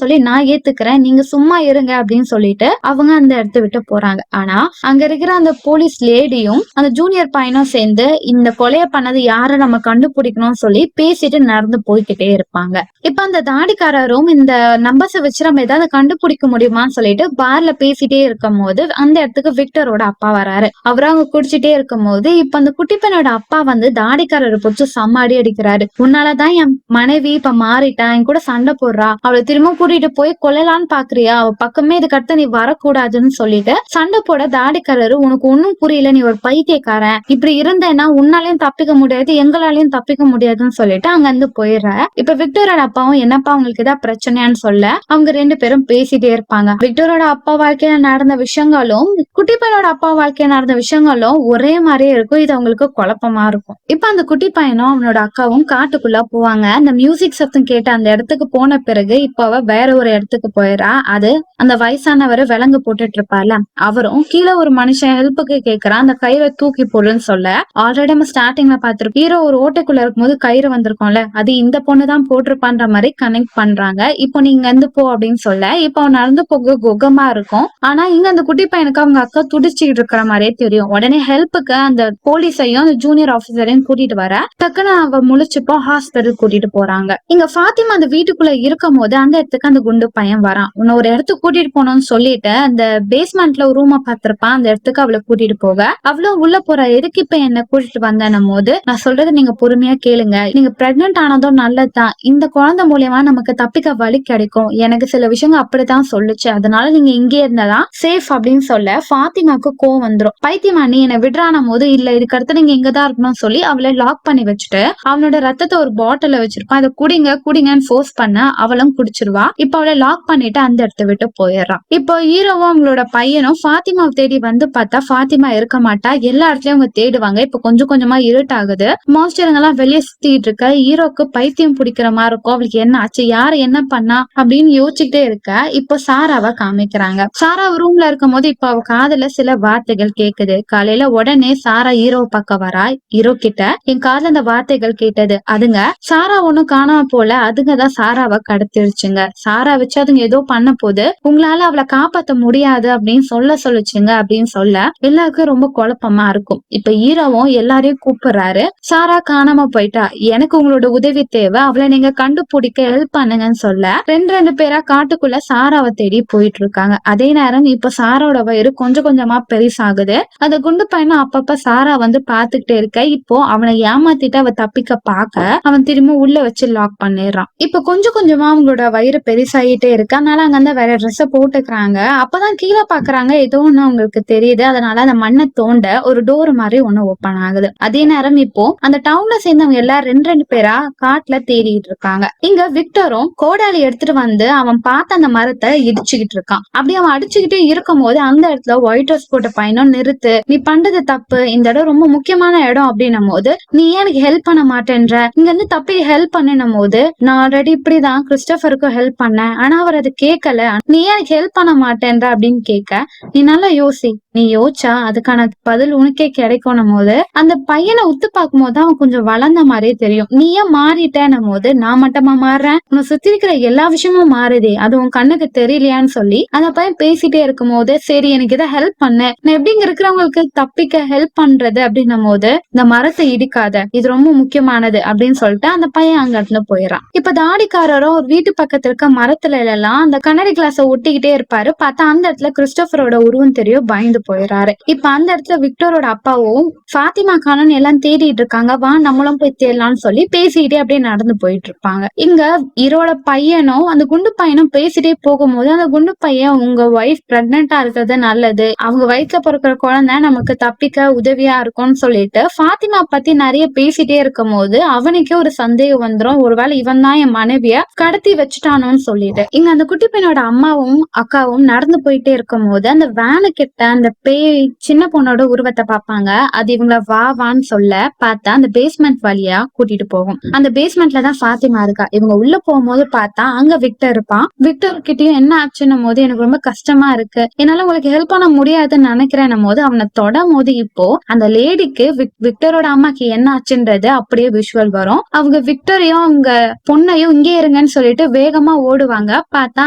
சொல்லி நான் ஏத்துக்கிறேன், நீங்க சும்மா இருங்க அப்படின்னு சொல்லிட்டு அவங்க அந்த இடத்த விட்டு போறாங்க. ஆனா அங்க இருக்கிற அந்த போலீஸ் லேடியும் அந்த ஜூனியர் பையனும் சேர்ந்து இந்த கொலைய பண்ணது யார நம்ம கண்டுபிடிக்கணும்னு சொல்லி பேசிட்டு நடந்து போய்கிட்டே இருப்பாங்க. இப்ப அந்த தாடிக்காரரும் இந்த நம்பர்ஸை வச்சு நம்ம ஏதாவது கண்டுபிடிக்க முடியுமான்னு சொல்லிட்டு பார்ல பேசிட்டே இருக்கும் போது அந்த இடத்துக்கு விக்டரோட அப்பா வராரு. அவரும் அவங்க குடிச்சிட்டே இருக்கும் போது இப்ப அந்த குட்டி பெண்ணோட அப்பா வந்து தாடிக்காரரை பிடிச்சு சம்மாடி அடிக்கிறாரு. உன்னாலதான் என் மனைவி இப்ப மாறிட்டா, என் கூட சண்டை போடுறா, அவளை திரும்ப கூட்டிட்டு போய் கொல்லலான்னு பாக்குறியா, அவ பக்கமே இதுக்கடுத்து நீ வரக்கூடாதுன்னு சொல்லிட்டு சண்டை போட தாடிக்காரரு உனக்கு ஒன்னும் புரியல, நீ ஒரு பைத்தியக்காரன், இப்படி இருந்தேன்னா உன்னாலையும் தப்பிக்க முடியாது எங்களாலையும் தப்பிக்க முடியாதுன்னு சொல்லிட்டு அங்க இருந்து போயிடுற. இப்ப விக்டரோட அப்பாவும் என்னப்பா உங்களுக்கு ஏதாவது பிரச்சனையான்னு சொல்ல அவங்க ரெண்டு பேரும் பேசிட்டே இருப்பாங்க. விக்டரோட அப்பா வாழ்க்கையில நடந்த விஷயங்களும் குட்டி பையனோட அப்பா வாழ்க்கையில நடந்த விஷயங்களும் ஒரே மாதிரியே இருக்கும். இது அவங்களுக்கு குழப்பமா இருக்கும். இப்ப அந்த குட்டி பையனும் அவனோட அக்காவும் காட்டுக்குள்ள போவாங்க. அந்த மியூசிக் சத்தம் கேட்ட அந்த இடத்துக்கு போன பிறகு இப்ப அவ வேற ஒரு இடத்துக்கு போயிடா. அது அந்த வயசானவரை விலங்கு போட்டுட்டு இருப்பார்ல, அவரும் கீழே ஒரு மனுஷன் ஹெல்ப்புக்கு கேக்குறான், அந்த கயிறை தூக்கி போடுன்னு சொல்ல ஆல்ரெடி நம்ம ஸ்டார்டிங்ல பாத்துருக்கோம். ஹீரோ ஒரு ஓட்டைக்குள்ள இருக்கும்போது கயிறு வந்திருக்கோம்ல, அது இந்த பொண்ணுதான் போட்டிருப்பான்ற மாதிரி கனெக்ட் பண்றாங்க. இப்போ நீங்க இருந்து போ அப்படின்னு சொல்ல இப்போ அவன் நடந்து போக குகமா இருக்கும். ஆனா இங்க அந்த குட்டி பையனுக்கு அவங்க அக்கா துடிச்சுக்கிட்டு இருக்கிற மாதிரியே தெரியும். உடனே ஹெல்ப்புக்கு அந்த போலீஸையும் அந்த ஜூனியர் ஆபீசரையும் கூட்டிட்டு வர டக்குன்னு அவ முழிச்சுப்போ ஹாஸ்பிட்டல் கூட்டிட்டு போறாங்க. இங்க ஃபாத்திமா அந்த வீட்டுக்குள்ள இருக்கும் போது அந்த இடத்துக்கு அந்த குண்டு பையன் வரான். உன்னை ஒரு இடத்துக்கு கூட்டிட்டு போனோம்னு சொல்லிட்டு அந்த பேஸ்மெண்ட்ல ஒரு ரூமை பார்த்திருப்பான். அந்த இடத்துக்கு அவளை கூட்டிட்டு போக அவ்வளவு உள்ள போற, எதுக்கு இப்ப என்ன கூட்டிட்டு வந்தேன்னும் போது நான் சொல்றது நீங்க பொறுமையா கேளுங்க, நீங்க பிரெக்னென்ட் ஆனதும் நல்லதுதான், இந்த குழந்தை மூலியமா நமக்கு தப்பிக்க வழி கிடைக்கும், எனக்கு சில விஷயங்கள் அப்படித்தான் சொல்லுச்சு, அதனால நீங்க இங்கே இருந்தாதான் சேஃப் அப்படின்னு சொல்ல ஃபாத்திமாக்கு கோவம் வந்துரும். பைத்தியமா நீ என்னை விடுறானும் போது இல்ல இதுக்கு அடுத்து நீங்க இங்கதான் இருக்கணும்னு சொல்லி அவளை லாக் பண்ணி வச்சுட்டு அவனோட ரத்தத்தை ஒரு பாட்டில வச்சிருப்பான், அதை குடிங்க குடிங்கன்னு ஃபோர்ஸ் பண்ண அவளும் குடிச்சிருவா. இப்ப அவளை லாக் பண்ணிட்டு அந்த இடத்த விட்டு போயிடுறான். இப்போ ஹீரோவும் அவங்களோட பையனும் ஃபாத்திமாவை தேடி வந்து பார்த்தா ஃபாத்திமா இருக்க மாட்டா. எல்லா இடத்துலயும் அவங்க தேடுவாங்க. இப்ப கொஞ்சம் கொஞ்சமா இருட்டாகுது. மான்ஸ்டருங்க எல்லாம் வெளியே சுத்திட்டு இருக்க. ஹீரோக்கு பைத்தியம் பிடிக்கிற மாதிரி இருக்கும். அவளுக்கு என்ன ஆச்சு, யாரு என்ன பண்ணா அப்படின்னு யோசிச்சுட்டே இருக்க. இப்போ சாராவை காமிக்கிறாங்க. சாரா ரூம்ல இருக்கும் போது இப்ப அவ காதுல சில வார்த்தைகள் கேக்குது. காலையில உடனே சாரா ஹீரோ பக்கம் வரா. ஹீரோ கிட்ட என் காதுல அந்த வார்த்தைகள் கேட்டது, அதுங்க சாரா ஒண்ணும் காணாம போல, அதுங்கதான் சாராவை கடத்திடுச்சுங்க, சாரா வச்சு அதுங்க ஏதோ பண்ண போது உங்களால அவளை காப்பாத்த முடியாது அப்படின்னு சொல்லுச்சுங்க அப்படின்னு சொல்ல எல்லாருக்கும் ரொம்ப குழப்பமா இருக்கும். இப்ப ஹீரோவும் எல்லாரையும் கூப்பிடுறாரு. சாரா காணாம போயிட்டா, எனக்கு உங்களோட உதவி தேவை, அவளை நீங்க கண்டுபிடிக்க ஹெல்ப் பண்ணுங்கன்னு சொல்ல ரெண்டு பேரா காட்டுக்குள்ள சாராவை தேடி போயிட்டு இருக்காங்க. அதே நேரம் இப்ப சாராவோட வயிறு கொஞ்சம் கொஞ்சமா பெருசாகுது. அந்த குண்டு பையனும் அப்பப்ப சாரா வந்து பாத்துக்கிட்டே இருக்க. இப்போ அவனை ஏமாத்திட்டு அவ தப்பிக்க பாக்க அவன் திரும்ப உள்ள வச்சு லாக் பண்ணிடுறான். இப்ப கொஞ்சம் கொஞ்சமா அவங்களோட வயிறு பெருசாயிட்டே இருக்கு. அதனால அங்க வந்து வேற ட்ரெஸ் போட்டுக்கிறாங்க. அப்பதான் கீழே பாக்குறாங்க, ஏதோ ஒண்ணு அவங்களுக்கு தெரியுது. அதனால அந்த மண்ணை தோண்ட ஒரு டோர் மாதிரி ஒண்ணு ஓப்பன் ஆகுது. அதே நேரம் இப்போ அந்த டவுன்ல சேர்ந்தவங்க எல்லாம் ரெண்டு பேரா காட்டுல தேடிட்டு இருக்காங்க. இங்க விக்டரும் கோடாலி எடுத்துட்டு வந்து அவன் பார்த்த அந்த மரத்தை இடிச்சுக்கிட்டு இருக்கான். அப்படி அவன் அடிச்சுக்கிட்டே இருக்கும் போது அந்த இடத்துல ஒயிட் ட்ரெஸ் போட்ட பையனும் நிறுத்து, நீ பண்றது தப்பு, இந்த இடம் ரொம்ப முக்கியமான இடம் அப்படின்னும் போது நீ ஏன் எனக்கு ஹெல்ப் பண்ண மாட்டேன்ற, இங்க இருந்து தப்பி ஹெல்ப் பண்ணும் போது நான் ஆல்ரெடி இப்படிதான் கிறிஸ்டோபருக்கு ஹெல்ப் பண்ணேன், ஆனா அவர் அது கேட்கல, நீ ஏன் எனக்கு ஹெல்ப் பண்ண மாட்டேன்ற அப்படின்னு கேட்க நீ நல்லா யோசி, நீ யோசிச்சா அதுக்கான பதில் உனக்கே கிடைக்கணும் போது அந்த பையனை உத்து பார்க்கும் போது அவன் கொஞ்சம் வளர்ந்த மாதிரியே தெரியும். நீ ஏன் மாறிட்டேன்னும் போது நான் மட்டுமா மாறுறேன், உன்னை சுத்தி இருக்கிற எல்லா விஷயமும் மாறுதே, அது உன் கண்ணுக்கு தெரியலையான்னு சொல்லி அந்த பையன் பேசிட்டே இருக்கும் போது, சரி எனக்கு இதை ஹெல்ப் பண்ணு, நான் எப்படி இங்க இருக்கிறவங்களுக்கு தப்பிக்க ஹெல்ப் பண்றது அப்படின்னும் போது, இந்த மரத்தை இடிக்காத, இது ரொம்ப முக்கியமானது அப்படின்னு சொல்லிட்டு அந்த பையன் அங்க இருந்து போயிடறான். இப்ப தாடிக்காரரும் ஒரு வீட்டு பக்கத்துல இருக்க மரத்துல எல்லாம் அந்த கண்ணாடி கிளாஸ ஒட்டிக்கிட்டே இருப்பாரு. பார்த்தா அந்த இடத்துல கிறிஸ்டோபரோட உருவம் தெரியும், பயந்து போயிடுறாரு. இப்ப அந்த இடத்துல விக்டரோட அப்பாவும் ஃபாத்திமா காணோம்னு எல்லாம் தேடிட்டு இருக்காங்க, வா நம்மளும் போய் தேடலாம்னு சொல்லி பேசிக்கிட்டே அப்படியே நடந்து போயிட்டு இருப்பாங்க. இங்க ஹீரோட பையனும் அந்த குண்டு பையனும் பேசிட்டே போகும்போது அந்த குண்டு பையன், உங்க ஒய்ஃப் பிரெக்னெண்டா இருக்கிறது நல்லது, அவங்க வயிற்றுல பிறக்கிற குழந்தை நமக்கு தப்பிக்க உதவியா இருக்கும்னு சொல்லிட்டு ஃபாத்திமா பத்தி நிறைய பேசிட்டே இருக்கும் போது அவனுக்கே ஒரு சந்தேகம் வந்துரும், ஒருவேளை இவன் தான் என் மனைவிய கடத்தி வச்சுட்டானோன்னு சொல்லிட்டு. இங்க அந்த குட்டி பையனோட அம்மாவும் அக்காவும் நடந்து போயிட்டே இருக்கும் போது அந்த வேனு கிட்ட அந்த பேய் சின்ன பொண்ணோட உருவத்தை பார்ப்பாங்க. அது இவங்கள வா வான்னு சொல்ல பார்த்தா அந்த பேஸ்மெண்ட் வழியா கூட்டிட்டு போகும். அந்த பேஸ்மெண்ட்ல தான் ஃபாத்திமா இருக்கா. இவங்க உள்ள போகும்போது பார்த்தா அங்க விக்டர் இருப்பான். விக்டர் கிட்டயும் என்ன ஆச்சுன்னும் போது, எனக்கு ரொம்ப கஷ்டமா இருக்கு, என்னால உங்களுக்கு ஹெல்ப் பண்ண முடியாதுன்னு நினைக்கிறேன் போது அவனை தொடும் போது இப்போ அந்த லேடிக்கு விக்டரோட அம்மாக்கு என்ன ஆச்சுன்றது அப்படியே விஷுவல் வரும். அவங்க விக்டரையும் அவங்க பொண்ணையும் இங்கே இருங்கன்னு சொல்லிட்டு வேகமா ஓடுவாங்க. பார்த்தா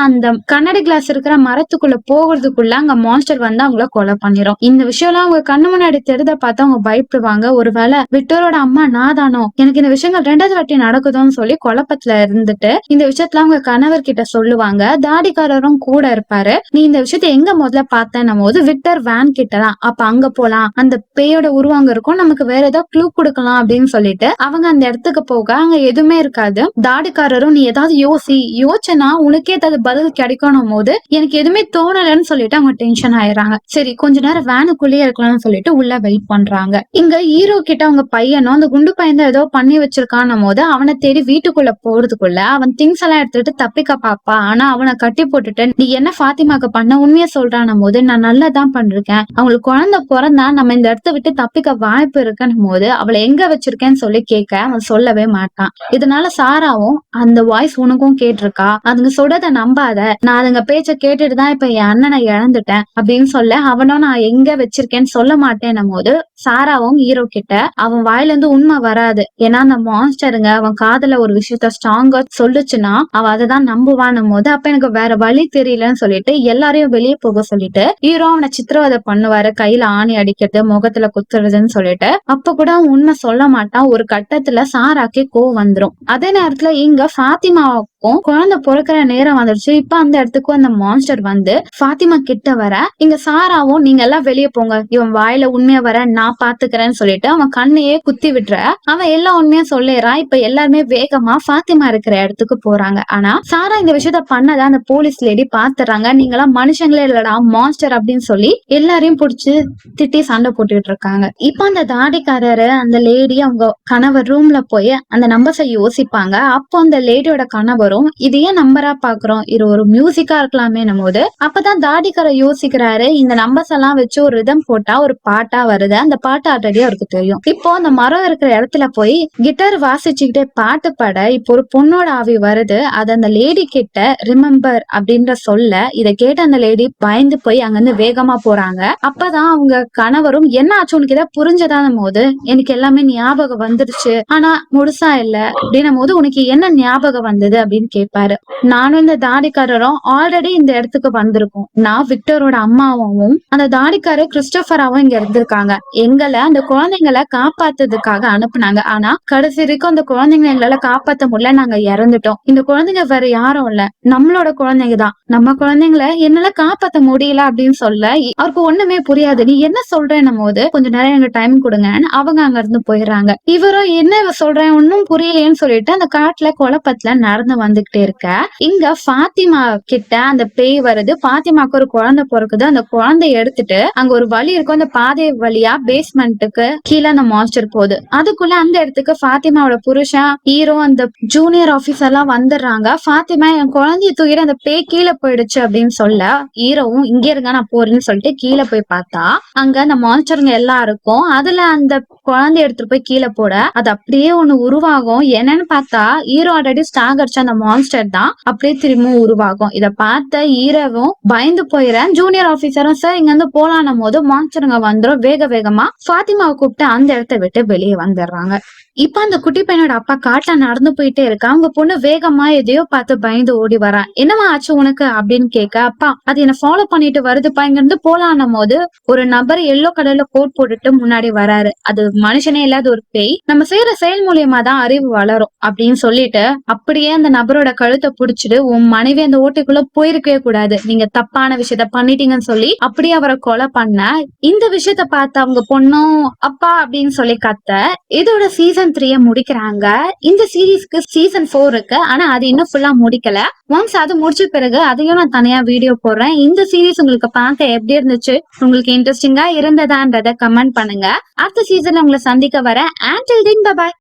அந்த கண்ணாடி கிளாஸ் இருக்கிற மரத்துக்குள்ள போகிறதுக்குள்ள அங்க மான்ஸ்டர் வந்து அவங்கள கொலை பண்ணிரும். இந்த விஷயம் எல்லாம் அவங்க கண்ணு முன்னாடி தெரித பார்த்தா அவங்க பயப்படுவாங்க, ஒருவேளை விக்டரோட அம்மா நாதானோ, எனக்கு இந்த விஷயங்கள் 2வது வாட்டி நடக்குதுன்னு சொல்லி குழப்பத்துல இருந்துட்டு இந்த விஷயத்துல அவங்க கணவர் கிட்ட சொல்லுவாங்க. தாடிக்காரரும் கூட இருப்பாரு. நீ இந்த விஷயத்த எங்க முதல்ல பார்த்தேன்னும் போது விக்டர் வேன் கிட்டதான், அப்ப அங்க போலாம், அந்த பேயோட உருவாங்க இருக்கும், நமக்கு வேற ஏதாவது க்ளூ கொடுக்கலாம் அப்படின்னு சொல்லிட்டு அவங்க அந்த இடத்துக்கு போக அங்க எதுவுமே இருக்காது. தாடிக்காரரும், நீ ஏதாவது யோசனா உனக்கே ஏதாவது பதில் கிடைக்கணும் போது எனக்கு எதுவுமே தோணலன்னு சொல்லிட்டு அவங்க டென்ஷன் ஆயிடுறாங்க. சரி கொஞ்ச நேரம் வேனுக்குள்ளேயே இருக்கலாம்னு சொல்லிட்டு உள்ள வெயிட் பண்றாங்க. இங்க ஹீரோ கிட்ட அவங்க பையனும் அந்த குண்டு பையன் ஏதோ பண்ணி வச்சிருக்கான் போது அவனை தேடி வீட்டுக்குள்ள போறதுக்குள்ள அவன் திங்ஸ் எல்லாம் எடுத்துட்டு தப்பிக்க பாப்பா. ஆனா அவனை கட்டி போட்டுட்டு, நீ என்ன ஃபாத்திமாக்கு பண்ண உண்மையா சொல்றான் போது, நான் நல்லதான் பண்ணிருக்கேன், அவங்களுக்கு குழந்தை பிறந்தா நம்ம இந்த இடத்த விட்டு தப்பிக்க வாய்ப்பு இருக்குன்னு போது அவளை எங்க வச்சிருக்கேன்னு சொல்லி கேட்க அவன் சொல்லவே மாட்டான். இதனால சாராவும், அந்த வாய்ஸ் உனக்கும் கேட்டிருக்கா, அதுங்க சொல்றத நம்பாத, நான் அதுங்க பேச்ச கேட்டுட்டுதான் இப்ப என் அண்ணனை இழந்துட்டேன் அப்படின்னு சொல்ல அவனும் நான் எங்க வச்சிருக்கேன்னு சொல்ல மாட்டேன்னும் போது சாராவும் ஹீரோ கிட்ட அவன் வாயில இருந்து உண்மை வராது, ஏன்னா அந்த மான்ஸ்டருங்க அவன் காதுல ஒரு விஷயத்த ஸ்ட்ராங்கா சொல்லுச்சுன்னா அவன் அதைதான் நம்புவான்னும் போது அப்ப எனக்கு வேற வழி தெரியலன்னு சொல்லிட்டு எல்லாரையும் வெளியே போக சொல்லிட்டு ஹீரோ அவனை சித்திரவதை பண்ணுவாரு, கையில ஆணி அடிக்கிறது, முகத்துல குத்துறதுன்னு சொல்லிட்டு. அப்ப கூட அவன் உண்மை சொல்ல மாட்டான். ஒரு கட்டத்துல சாராக்கே கோவம் வந்துரும். அதே நேரத்துல இங்க ஃபாத்திமாவுக்கும் குழந்தை பிறக்கிற நேரம் வந்துருச்சு. இப்ப அந்த இடத்துக்கும் அந்த மான்ஸ்டர் வந்து ஃபாத்திமா கிட்ட வர இங்க சாராவும், நீங்க எல்லாம் வெளியே போங்க, இவன் வாயில உண்மையா வர நான் பாத்துக்கிறேன்னு சொல்லிட்டு அவன் கண்ணையே குத்தி விட்டுற அவன் எல்லா உண்மையா சொல்லிடுறான். இப்ப எல்லாருமே வேகமா ஃபாத்திமா இருக்கிற இடத்துக்கு போறாங்க. ஆனா சாரா இந்த விஷயத்த பண்ணத அந்த போலீஸ் லேடி பாத்துறாங்க. நீங்களாம் மனுஷங்களே இல்லடா, மான்ஸ்டர் அப்படின்னு சொல்லி எல்லாரையும் புடிச்சு திட்டி சண்டை போட்டுட்டு இருக்காங்க. இப்ப அந்த தாடிக்காரரு அந்த லேடி அவங்க கணவர் ரூம்ல போய் அந்த நம்பர்ஸை யோசிப்பாங்க. அப்போ அந்த லேடியோட கணவரும், இது ஏன் நம்பரா பாக்குறோம், இது ஒரு மியூசிக்கா இருக்கலாமே போது அப்பதான் தாடிக்காரர் யோசிக்கிறாரு, இந்த நம்பர்ஸ் எல்லாம் வச்சு ஒரு ரிதம் போட்டா ஒரு பாட்டா வருது, அந்த பாட்டு ஆல்ரெடி அவருக்கு தெரியும். இப்போ அந்த மரம் இருக்கிற இடத்துல போய் கிட்டார் வாசிச்சுக்கிட்டே பாட்டு பாட இப்போ ஒரு பொண்ணோட ஆவி வருது. அது அந்த லேடி கிட்ட ரிமெம்பர் அப்படின்ற சொல்ல இதை கேட்ட அந்த லேடி பயந்து போய் அங்கிருந்து வேகமா போறாங்க. அப்பதான் அவங்க கணவரும், என்ன ஆச்சு உனக்கு ஏதாவது புரிஞ்சதான போது, எனக்கு எல்லாமே ஞாபகம் வந்துருச்சு, ஆனா முழுசா இல்ல அப்படின்னும் போது உனக்கு என்ன ஞாபகம் வந்தது அப்படின்னு கேட்பாரு. நானும் இந்த தாடிக்காரரும் ஆல்ரெடி இந்த இடத்துக்கு வந்திருக்கோம், நான் விக்டரோட அம்மாவும் அந்த தாடிக்காரர் கிறிஸ்டோபராவும் இங்க இருந்திருக்காங்க, எங்களை அந்த குழந்தைங்களை காப்பாத்துறதுக்காக அனுப்புனாங்க, ஆனா கடைசி வரைக்கும் அந்த குழந்தைங்களை எங்களால காப்பாத்த முடியல, நாங்க இறந்துட்டோம், இந்த குழந்தைங்க வேற யாரும் இல்ல, நம்மளோட குழந்தைங்க தான், நம்ம குழந்தைங்களை என்னால காப்பாத்த முடியல அப்படின்னு சொல்ல அவருக்கு ஒண்ணுமே புரியாது. நீ என்ன சொல்றேன்னும் போது கொஞ்ச நேரம் எனக்கு டைம் கொடுங்கன்னு அவங்க அங்க இருந்து போயிடுறாங்க. இவரும் என்ன சொல்றேன் ஒன்னும் புரியலையேன்னு சொல்லிட்டு அந்த காட்டுல குழப்பத்துல நடந்து வந்துகிட்டே இருக்க இங்க ஃபாத்திமா கிட்ட அந்த பேய் வருது. ஃபாத்திமாக்கு ஒரு குழந்தை பிறக்குது. அந்த குழந்தைய எடுத்துட்டு அங்க ஒரு வழி இருக்கும், அந்த பாதை வழியா பேஸ்மெண்ட்டுக்கு கீழே அந்த மாஸ்டர் போகுது. அதுக்குள்ள அந்த இடத்துக்கு ஃபாத்திமாவோட புருஷன் ஹீரோ அந்த ஜூனியர் ஆபீசர் எல்லாம் வந்துடுறாங்க. ஃபாத்திமா என் குழந்தைய தூக்கிட்டு அந்த பேய் கீழே போயிடுச்சு அப்படின்னு சொல்ல ஹீரோவும், இங்க இருங்க நான் போறேன்னு சொல்லிட்டு கீழே போய் பார்த்தா அங்க அந்த மான்ஸ்டருங்க எல்லாம் இருக்கும். அதுல அந்த குழந்தைய எடுத்துட்டு போய் கீழே போட அது அப்படியே ஒண்ணு உருவாகும். என்னன்னு பார்த்தா ஹீரோ ஆல்ரெடி ஸ்டாக் அடிச்சு அந்த மான்ஸ்டர் தான் அப்படியே திரும்பவும் உருவாகும். இத பார்த்த ஹீரோவும் பயந்து போயிடுறேன். ஜூனியர் ஆபீசரும் சார் இங்க இருந்து போலான்னும் போது மான்ஸ்டருங்க வந்துரும். வேக வேகமா ஃபாத்திமாவை கூப்பிட்டு அந்த இடத்த விட்டு வெளியே வந்துடுறாங்க. இப்ப அந்த குட்டி பையனோட அப்பா காட்டுல நடந்து போயிட்டே இருக்கா. அவங்க பொண்ணு வேகமா எதையோ பார்த்து பயந்து ஓடி வரா. என்னமா ஆச்சு உனக்கு அப்படின்னு கேட்க, அப்பா அது என்ன ஃபாலோ பண்ணிட்டு வருதுப்பா, இங்க இருந்து போலான்னும் போது ஒரு நபர் எல்லோ கலர்ல கோட் போட்டுட்டு முன்னாடி வராரு. அது மனுஷனே இல்லாத ஒரு பேய். நம்ம செய்யற செயல் மூலியமா தான் அறிவு வளரும் அப்படின்னு சொல்லிட்டு அப்படியே அந்த நபரோட கழுத்தை புடிச்சிட்டு, உன் மனைவி அந்த ஓட்டைக்குள்ள போயிருக்கவே கூடாது, நீங்க தப்பான விஷயத்த பண்ணிட்டீங்கன்னு சொல்லி அப்படியே அவரை கொலை பண்ண. இந்த விஷயத்த பார்த்து அவங்க பொண்ணும் அப்பா அப்படின்னு சொல்லி கத்த. இதோட சீசன் 3 முடிக்கிறாங்க. இந்த சீரீஸ்க்கு சீசன் 4 இருக்கு. ஆனா அது இன்னும் ஃபுல்லா முடிக்கல. ஒன்ஸ் அது முடிச்ச பிறகு அதையும் நான் தனியா வீடியோ போடுறேன். இந்த சீரீஸ் உங்களுக்கு பார்க்க எப்படி இருந்துச்சு, உங்களுக்கு இன்ட்ரெஸ்டிங்கா இருந்ததான்றத கமெண்ட் பண்ணுங்க. அடுத்த சீசன்ல உங்களை சந்திக்க வரேன். until then bye bye.